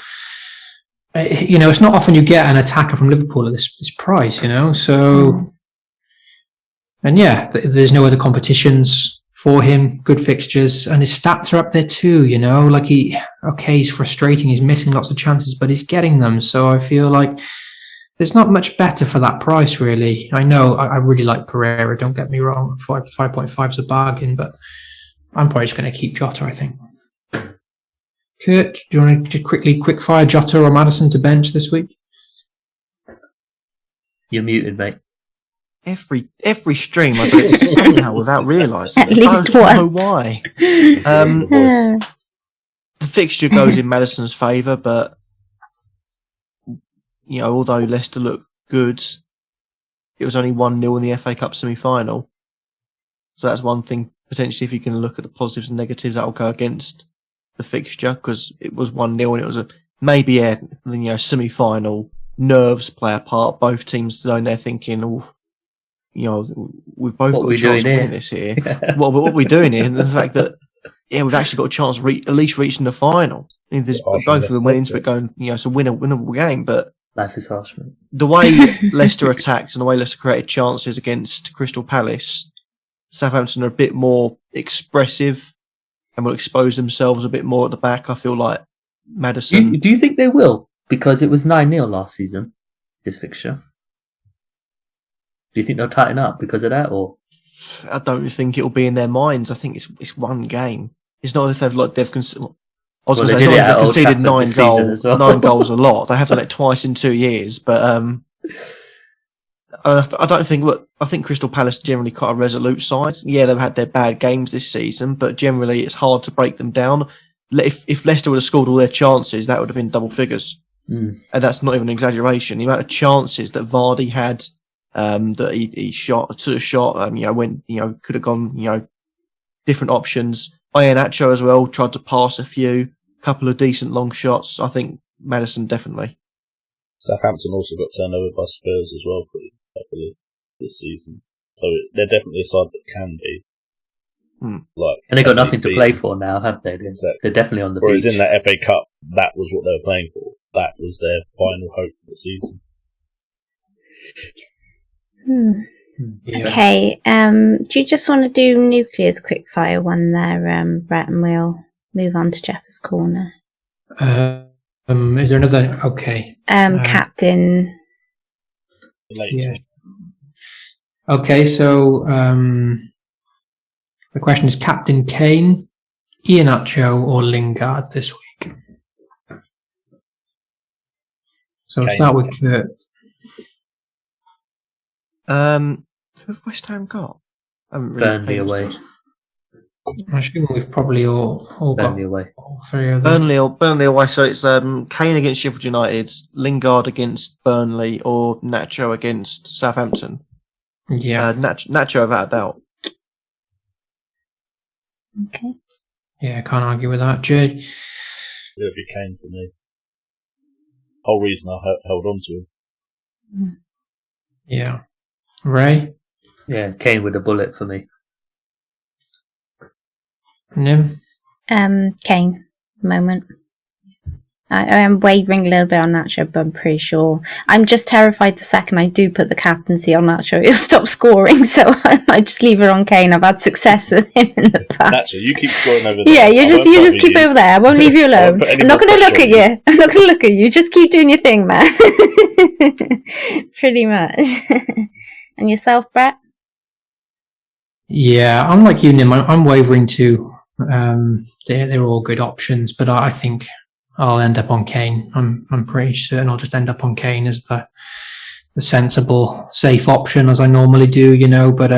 It's not often you get an attacker from Liverpool at this price. So, and there's no other competitions for him. Good fixtures, and his stats are up there too. He's frustrating. He's missing lots of chances, but he's getting them. So I feel like there's not much better for that price, really. I know I really like Pereira, don't get me wrong. 5.5 is a bargain, but I'm probably just going to keep Jota, I think. Kurt, do you want to quick fire Jota or Maddison to bench this week? You're muted, mate. Every stream I do it somehow without realising. At least I once. don't know why. The fixture goes in Maddison's favour, but although Leicester looked good, it was only 1-0 in the FA Cup semi-final. So that's one thing, potentially, if you can look at the positives and negatives, that will go against the fixture, because it was 1-0 and it was semi-final. Nerves play a part. Both teams knowing they're thinking, we've both got a chance of winning this here. What are we doing here? And the fact that, we've actually got a chance of at least reaching the final. Both of them went into it going, it's a winnable game, but life is harsh, man. The way Leicester attacked and the way Leicester created chances against Crystal Palace, Southampton are a bit more expressive and will expose themselves a bit more at the back. I feel like Maddison. Do you think they will? Because it was 9-0 last season, this fixture. Do you think they'll tighten up because of that, or? I don't think it'll be in their minds. I think it's one game. It's not as if they've conceded 9 goals. Well. 9 goals a lot. They have done it twice in 2 years, but I don't think. I think Crystal Palace generally quite a resolute side. Yeah, they've had their bad games this season, but generally it's hard to break them down. If Leicester would have scored all their chances, that would have been double figures. And that's not even an exaggeration. The amount of chances that Vardy had, that he took a shot, could have gone, different options. Iheanacho as well, tried to pass a couple of decent long shots. I think Maddison definitely. Southampton also got turned over by Spurs as well pretty heavily this season. So they're definitely a side that can be. And they got nothing to play for now, have they? Exactly. They're definitely on the Whereas beach. in that FA Cup, that was what they were playing for. That was their final hope for the season. Yeah. Okay. Do you just want to do Nuclear's quickfire one there, Brett, and we'll move on to Jeff's corner? Is there another? Okay. Captain. Yeah. Okay, so the question is Captain Kane, Iheanacho, or Lingard this week? So we'll start with Kurt. Who have West Ham got? Burnley away. I assume we've probably all Burnley got away. all three of them. Burnley away. So it's Kane against Sheffield United, Lingard against Burnley, or Nacho against Southampton. Yeah. Nacho without a doubt. Okay. Yeah, can't argue with that. Jay? It would be Kane for me. Whole reason I held on to him. Yeah. Ray? Yeah, Kane with a bullet for me. Nim? Kane, moment. I am wavering a little bit on Nacho, but I'm pretty sure. I'm just terrified the second I do put the captaincy on Nacho, he'll stop scoring, so I might just leave it on Kane. I've had success with him in the past. Nacho, you keep scoring over there. Yeah, you just keep over there. I won't leave you alone. I'm not going to look at you. I'm not going to look at you. Just keep doing your thing, man. Pretty much. And yourself, Brett? Yeah, unlike you, Nim, I'm wavering too. They're all good options, but I think I'll end up on Kane. I'm pretty certain I'll just end up on Kane as the sensible, safe option, as I normally do, But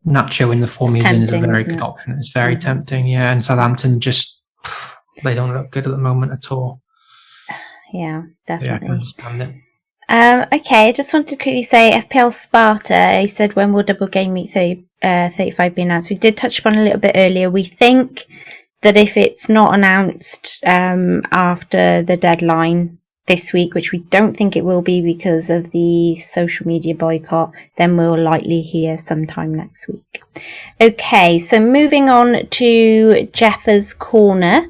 Nacho in the form he's in is a very good option. It's very tempting, yeah. And Southampton they don't look good at the moment at all. Yeah, definitely. Yeah, I can understand it. Okay, I just wanted to quickly say FPL Sparta, he said when will double game week 35 be announced? We did touch upon a little bit earlier. We think that if it's not announced after the deadline this week, which we don't think it will be because of the social media boycott, then we'll likely hear sometime next week. Okay, so moving on to Jeffers Corner.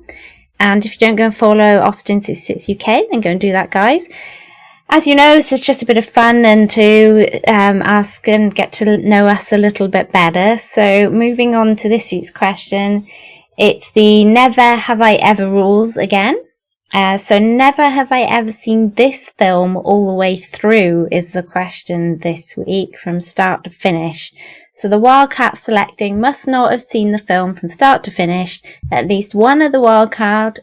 And if you don't go and follow Austin66 UK, then go and do that, guys. As you know, this is just a bit of fun and to ask and get to know us a little bit better. So moving on to this week's question, it's the never have I ever rules again. So never have I ever seen this film all the way through is the question this week from start to finish. So the Wildcat selecting must not have seen the film from start to finish. At least one of the Wildcat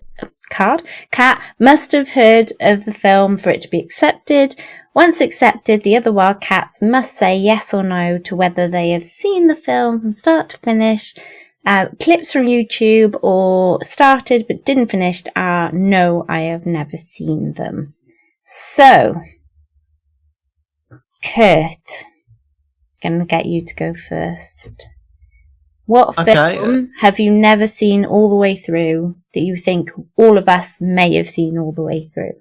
must have heard of the film for it to be accepted. Once accepted, the other Wildcats must say yes or no to whether they have seen the film from start to finish. Clips from YouTube or started but didn't finish are no, I have never seen them. So, Kurt, gonna get you to go first. What film have you never seen all the way through that you think all of us may have seen all the way through?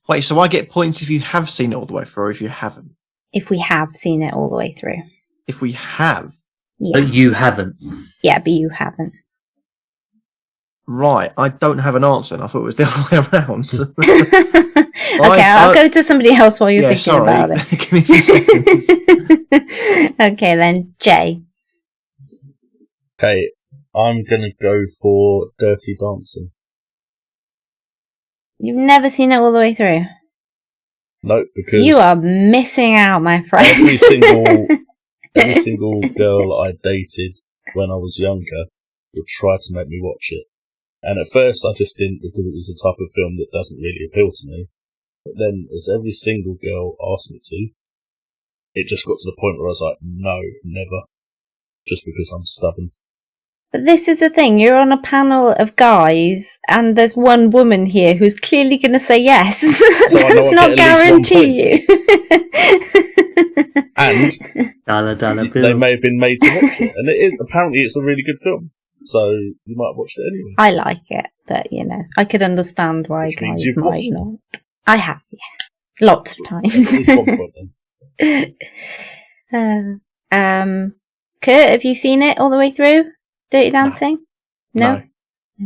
Wait, so I get points if you have seen it all the way through or if you haven't? If we have seen it all the way through. If we have? Yeah. But you haven't. Yeah, but you haven't. Right, I don't have an answer and I thought it was the other way around. Okay, I'll go to somebody else while you're thinking about it. Give me a few seconds. Okay then, Jay. Okay, I'm going to go for Dirty Dancing. You've never seen it all the way through? No, because you are missing out, my friend. every single girl I dated when I was younger would try to make me watch it. And at first I just didn't because it was the type of film that doesn't really appeal to me. But then as every single girl asked me to, it just got to the point where I was like, no, never. Just because I'm stubborn. But this is the thing, you're on a panel of guys, and there's one woman here who's clearly going to say yes. So I know Does I not get at least 1 guarantee you. And Dollar they may have been made to watch it. And apparently it's a really good film. So you might have watched it anyway. I like it, but I could understand why Which means guys you've might watched it. not. I have, yes. Lots of times. That's at least 1 point then. Kurt, have you seen it all the way through? Dirty Dancing? No?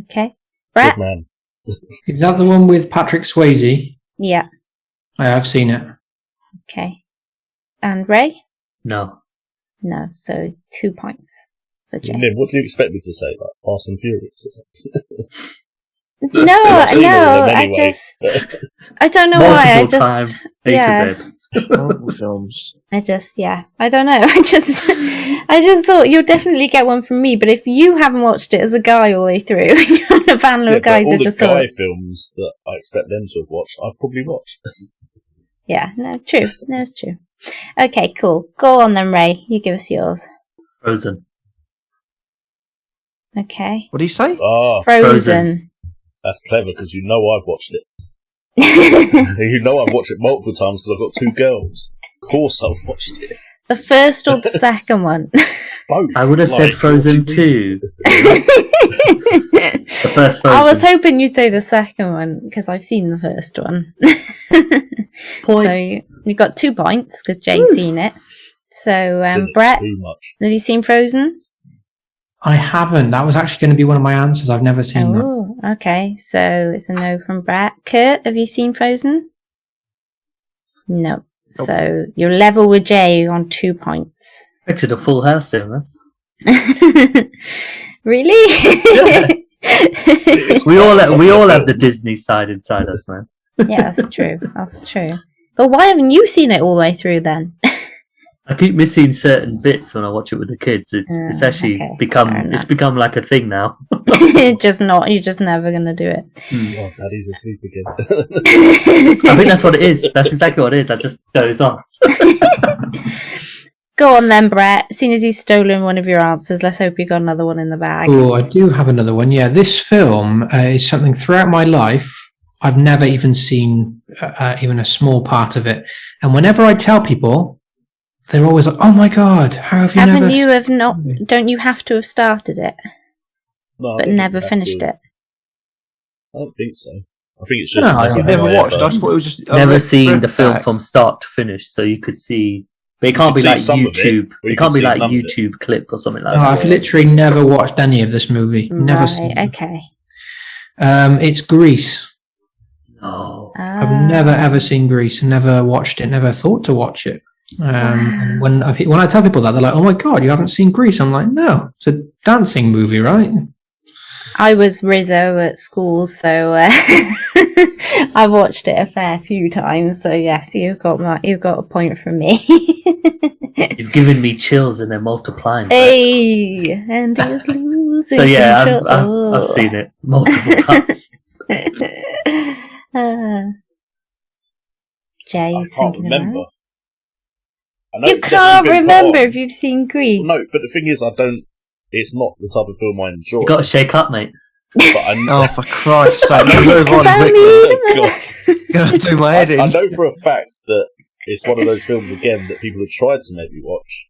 Okay. Brett? Good man. Is that the one with Patrick Swayze? Yeah. I have seen it. Okay. And Ray? No. No, so it's 2 points for Jay. Nim, what do you expect me to say? Like Fast and Furious or something? No, I've seen all of them I anyway. I don't know why. I Multiple just, times. A yeah. to Z. Horrible films. I don't know. I just thought you'll definitely get one from me. But if you haven't watched it as a guy all the way through, and you're on a panel Yeah, of but guys all who the just guy thought, films that I expect them to have watched, I've probably watched. yeah, no, true, that's true. Okay, cool. Go on then, Ray. You give us yours. Frozen. Okay, What do you say? Ah, Frozen. that's clever because you know I've watched it. You know I've watched it multiple times because I've got 2 girls. Of course I've watched it. The first or the second one? Both. I would have said Like, Frozen 40 2. The first Frozen. I was hoping you'd say the second one because I've seen the first one. Point. So you got 2 points because Jay's seen it. So Seen it Brett, too much. have you seen Frozen? I haven't. That was actually going to be one of my answers. I've never seen that. Oh, okay. So it's a no from Brett. Kurt, have you seen Frozen? No. Nope. So you're level with Jay on 2 points. Expected a full house there, man. Really? We all have the Disney side inside us, man. Yeah, that's true. That's true. But why haven't you seen it all the way through then? I keep missing certain bits when I watch it with the kids. It's actually okay. Fair become like a thing now. You're just never gonna do it. Oh, Daddy's asleep again. I think that's what it is. That's exactly what it is. That just goes on. Go on then, Brett. As soon as he's stolen one of your answers, let's hope you got another one in the bag. Oh, I do have another one. Yeah, this film is something throughout my life I've never even seen even a small part of it. And whenever I tell people, they're always like, "Oh my god, how have you Haven't never?" you have not? Don't you have to have started it No, I but don't never think finished that it? I don't think so. I think it's just No, You've never have I watched. ever- I just thought it was just. Never seen read the film that. from start to finish, so you could see. But it can't could be like see some of it, YouTube. or you It can't could be see like none of it. YouTube clip or something like No, that. I've literally never watched any of this movie. Never Right, seen it. okay. It's Grease. No. I've never ever seen Grease and never watched it, never thought to watch it. And when I tell people that, they're like, "Oh my god, you haven't seen Grease?" I'm like, "No, it's a dancing movie, right?" I was Rizzo at school, so I watched it a fair few times. So yes, you've got a point from me. You've given me chills and they're multiplying. Hey, and he's losing. So yeah, control. I've seen it multiple times. Jay's I can't thinking remember. about I know it. You it's can't definitely been put remember on. if you've seen Grease. No, but the thing is, I don't. It's not the type of film I enjoy. You got to shake up, mate. But I know. Oh, for Christ's sake! Move Because on I quickly. mean- God. Gonna do my head in. I know for a fact that it's one of those films again that people have tried to make me watch.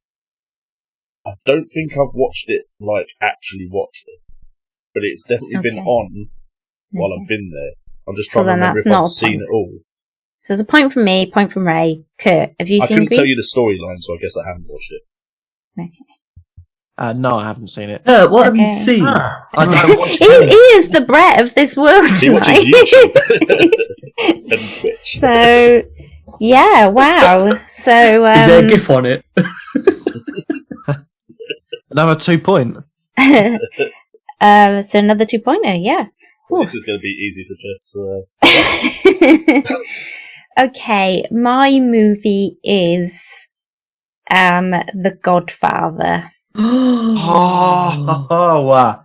I don't think I've watched it, like actually watched it, but it's definitely been Okay. on while Okay. I've been there. I'm just So trying to then remember that's if not I've a seen point. it all. So there's a point from me, point from Ray. Kurt, have you I seen couldn't Grease? tell you the storyline, so I guess I haven't watched it. No, I haven't seen it. What have you Okay. seen? Ah. I don't watch he films. is the Brett of this world He tonight. watches YouTube and Twitch. So, yeah, wow. So, Is there a GIF on it? Another 2 point. so another 2-pointer, yeah. Well, this is going to be easy for Jeff to. Okay, my movie is The Godfather. Oh, wow.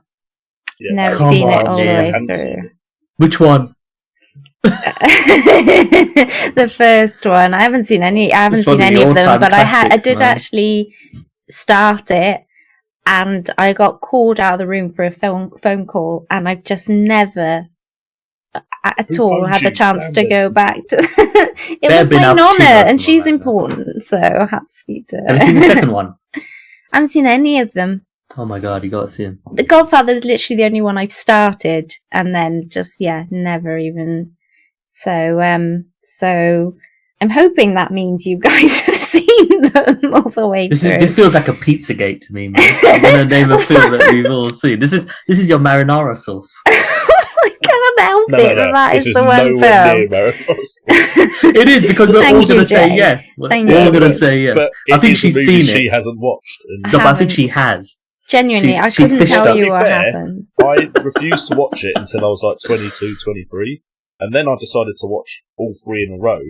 Yeah, Never Come seen it on, all the Jay. I way hadn't seen through. it. Which one? The first one. I haven't seen any. I haven't It's seen one of any the of them, all-time but I classics, did man. actually start it. and I got called out of the room for a phone call, and I've just never at all had the chance to go back to. It was my nonna, and she's important, so I had to speak to her. Have you seen the second one? I haven't seen any of them. Oh my god, you got to see him. The Godfather is literally the only one I've started, and then just never even. So I'm hoping that means you guys have seen them all the way through. This feels like a Pizzagate to me, man. I'm gonna name a film that we've all seen. This is your marinara sauce. I can't help it. That is the one film. It is, because we're all going to say yes. We're all going to say yes. But I think she's seen it. She hasn't watched. No, but I think she has. Genuinely, I couldn't tell you what happens. I refused to watch it until I was like 22, 23, and then I decided to watch all three in a row.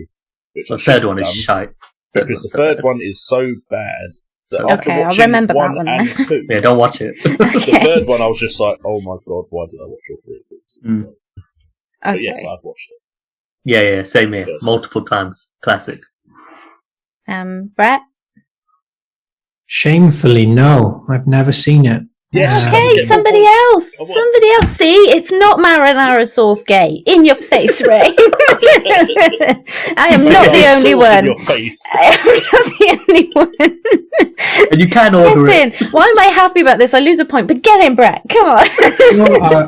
Which The third one is shite. Because the third one is so bad that after I'll watching remember that one and then. 2, Yeah, don't watch it. the third one I was just like, oh my god, why did I watch all three of these? But yes, I've watched it. Yeah, same here. Multiple times. Classic. Brett? Shamefully, no. I've never seen it. Yes. Okay, somebody else. Somebody else. See, it's not marinara sauce gay. In your face, Ray. I am not the only one. In your face. I am not the only one. And you can order it. Why am I happy about this? I lose a point, but get in, Brett. Come on.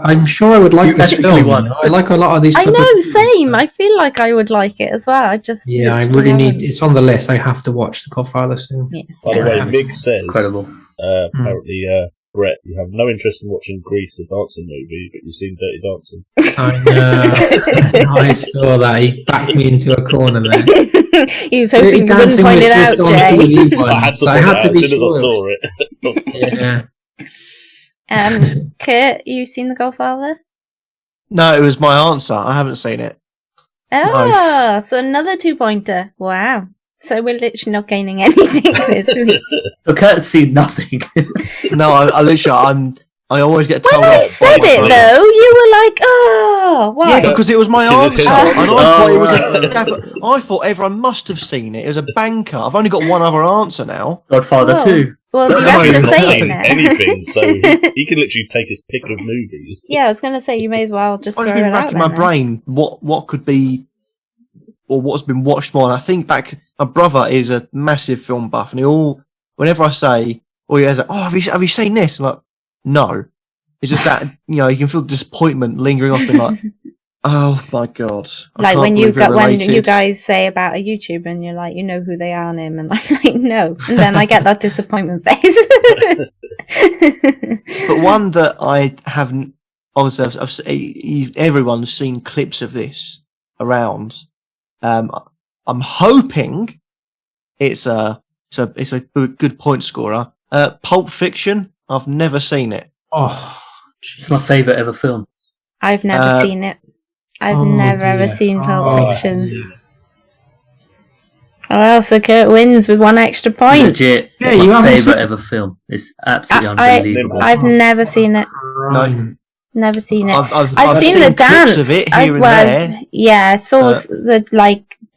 I'm sure I would like this film. I like a lot of these. I know, same. I feel like I would like it as well. I really need. It's on the list. I have to watch The Godfather soon. Yeah. By the way, Mig says, incredible. Apparently, Brett, you have no interest in watching Grease, the dancing movie, but you've seen Dirty Dancing. I know. I saw that. He backed me into a corner there. He was hoping you wouldn't point it out, Jay. I had to point it out as soon as I saw it. Yeah. Kurt, you seen The Godfather? No, it was my answer. I haven't seen it. Oh, so another 2-pointer. Wow. So we're literally not gaining anything this week. So Kurt's seen nothing. No, I literally, I always get told when I off. said it though, you were like, "Oh, why?" Yeah, because it was my answer. His And answer. I thought it was I thought everyone must have seen it. It was a banker. I've only got one other answer now. Godfather 2. Well, you No, have to he's not say it seen now. anything, so he can literally take his pick of movies. Yeah, I was going to say you may as well just I've throw been it out racking my there. brain. What could be, or what's been watched more? And I think back. My brother is a massive film buff, and whenever I say, he has have you seen this? I'm like, no. It's just that you can feel disappointment lingering off me. Like, oh my god! Like when you guys say about a YouTuber and you're like, you know who they are, Nim, and I'm like, no, and then I get that disappointment face. But one that I haven't, obviously, I've seen, everyone's seen clips of this around. I'm hoping it's a good point scorer. Pulp Fiction. I've never seen it. Oh, It's my favourite ever film. I've never seen it. I've never ever seen Pulp Fiction. Oh, so Kurt wins with 1 extra point. Legit. Yeah, It's you my haven't favourite seen- ever film. It's absolutely unbelievable. I've never seen it. No. Never seen it. I've seen the dance. clips of it here and there. Yeah, I saw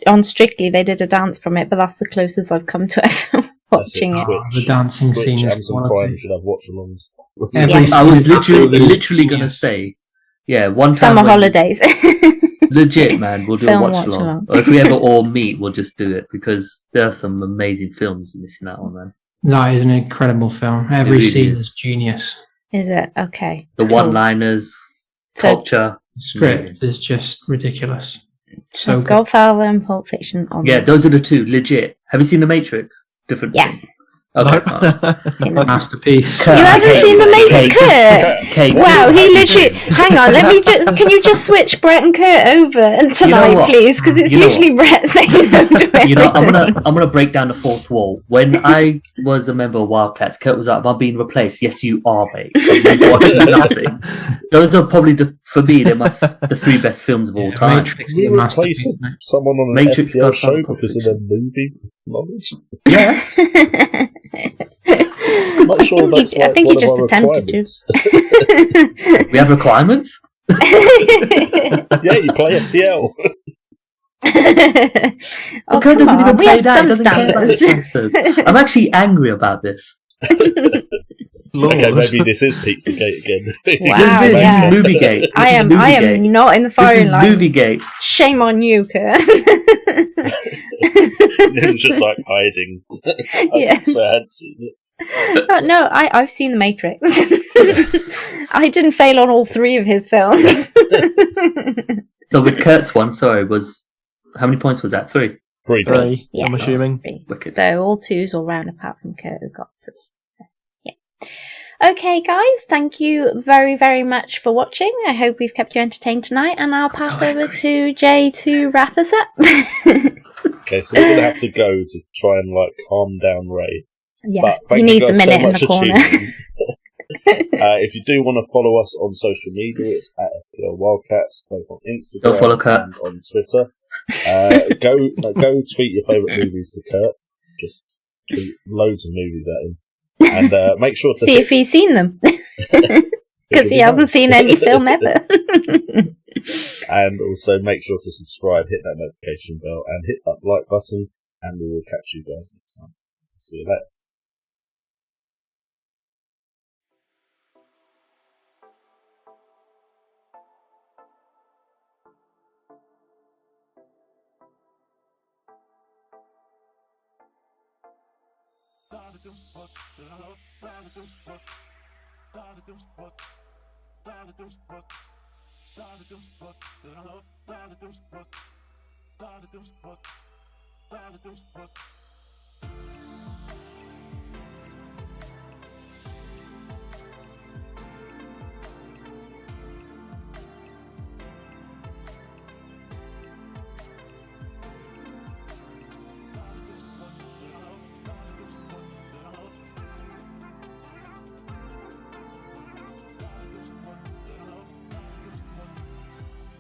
on Strictly they did a dance from it, but that's the closest I've come to ever watching it. the dancing Twitch, scene is Amazon quality. Prime should have watch-alongs. I was literally Absolutely going to say, one time Summer when- holidays. Legit, man, we'll do Film a watch watch-along. along. Or if we ever all meet, we'll just do it because there are some amazing films missing out on, man. That is an incredible film. Every really scene is. is genius. Is it? Okay. The cool. one-liners, So- culture. The script Amazing. is just ridiculous. So good. Godfather and Pulp Fiction on Yeah, the those are the two. Legit. Have you seen The Matrix? Different. Yes. film. Okay. Masterpiece. You haven't seen The Matrix? Kate, Wow, he literally. Hang on, can you just switch Brett and Kurt over tonight, what? please? Because it's You know usually Brett saying no to everything. I'm gonna break down the fourth wall. When I was a member of Wildcats, Kurt was like, "Am I being replaced?" Yes, you are, mate. I've watched nothing. Those are probably for me. They're the 3 best films of all time. Matrix is You a masterpiece. replacing someone on an Matrix, FPL show Godfather, because of their movie knowledge? Yeah. I'm not sure that's I think one he just of our attempted to. requirements. We have requirements. Yeah, you play FPL. Oh, Kurt come doesn't on. even We play have that. some He doesn't care about the standards. transfers. I'm actually angry about this. Lord. Okay, maybe this is Pizzagate again. Wow, This is yeah. Moviegate. I am not in the This firing is line. Moviegate. Shame on you, Kurt. It's just like hiding. Yeah. So I hadn't seen it. Oh, no, I've seen The Matrix. I didn't fail on all 3 of his films. So with Kurt's one, sorry, was how many points was that? 3. 3 Three, points. Yeah. I'm assuming. 3. Wicked. So all 2s all round apart from Kurt who got 3. So, yeah. Okay, guys, thank you very, very much for watching. I hope we've kept you entertained tonight, and I'll pass so over angry. to Jay to wrap us up. Okay, so we're going to have to go to try and like calm down Ray. Yeah, But he thank you needs a guys minute so in much the for corner. tuning in. If you do want to follow us on social media, it's at FPL WildCats, both on Instagram Go follow Kurt. and on Twitter. Go tweet your favourite movies to Kurt. Just tweet loads of movies at him. And make sure to See if he's seen them. Because he hasn't seen any film ever. And also make sure to subscribe, hit that notification bell, and hit that like button, and we will catch you guys next time. See you later. Spot.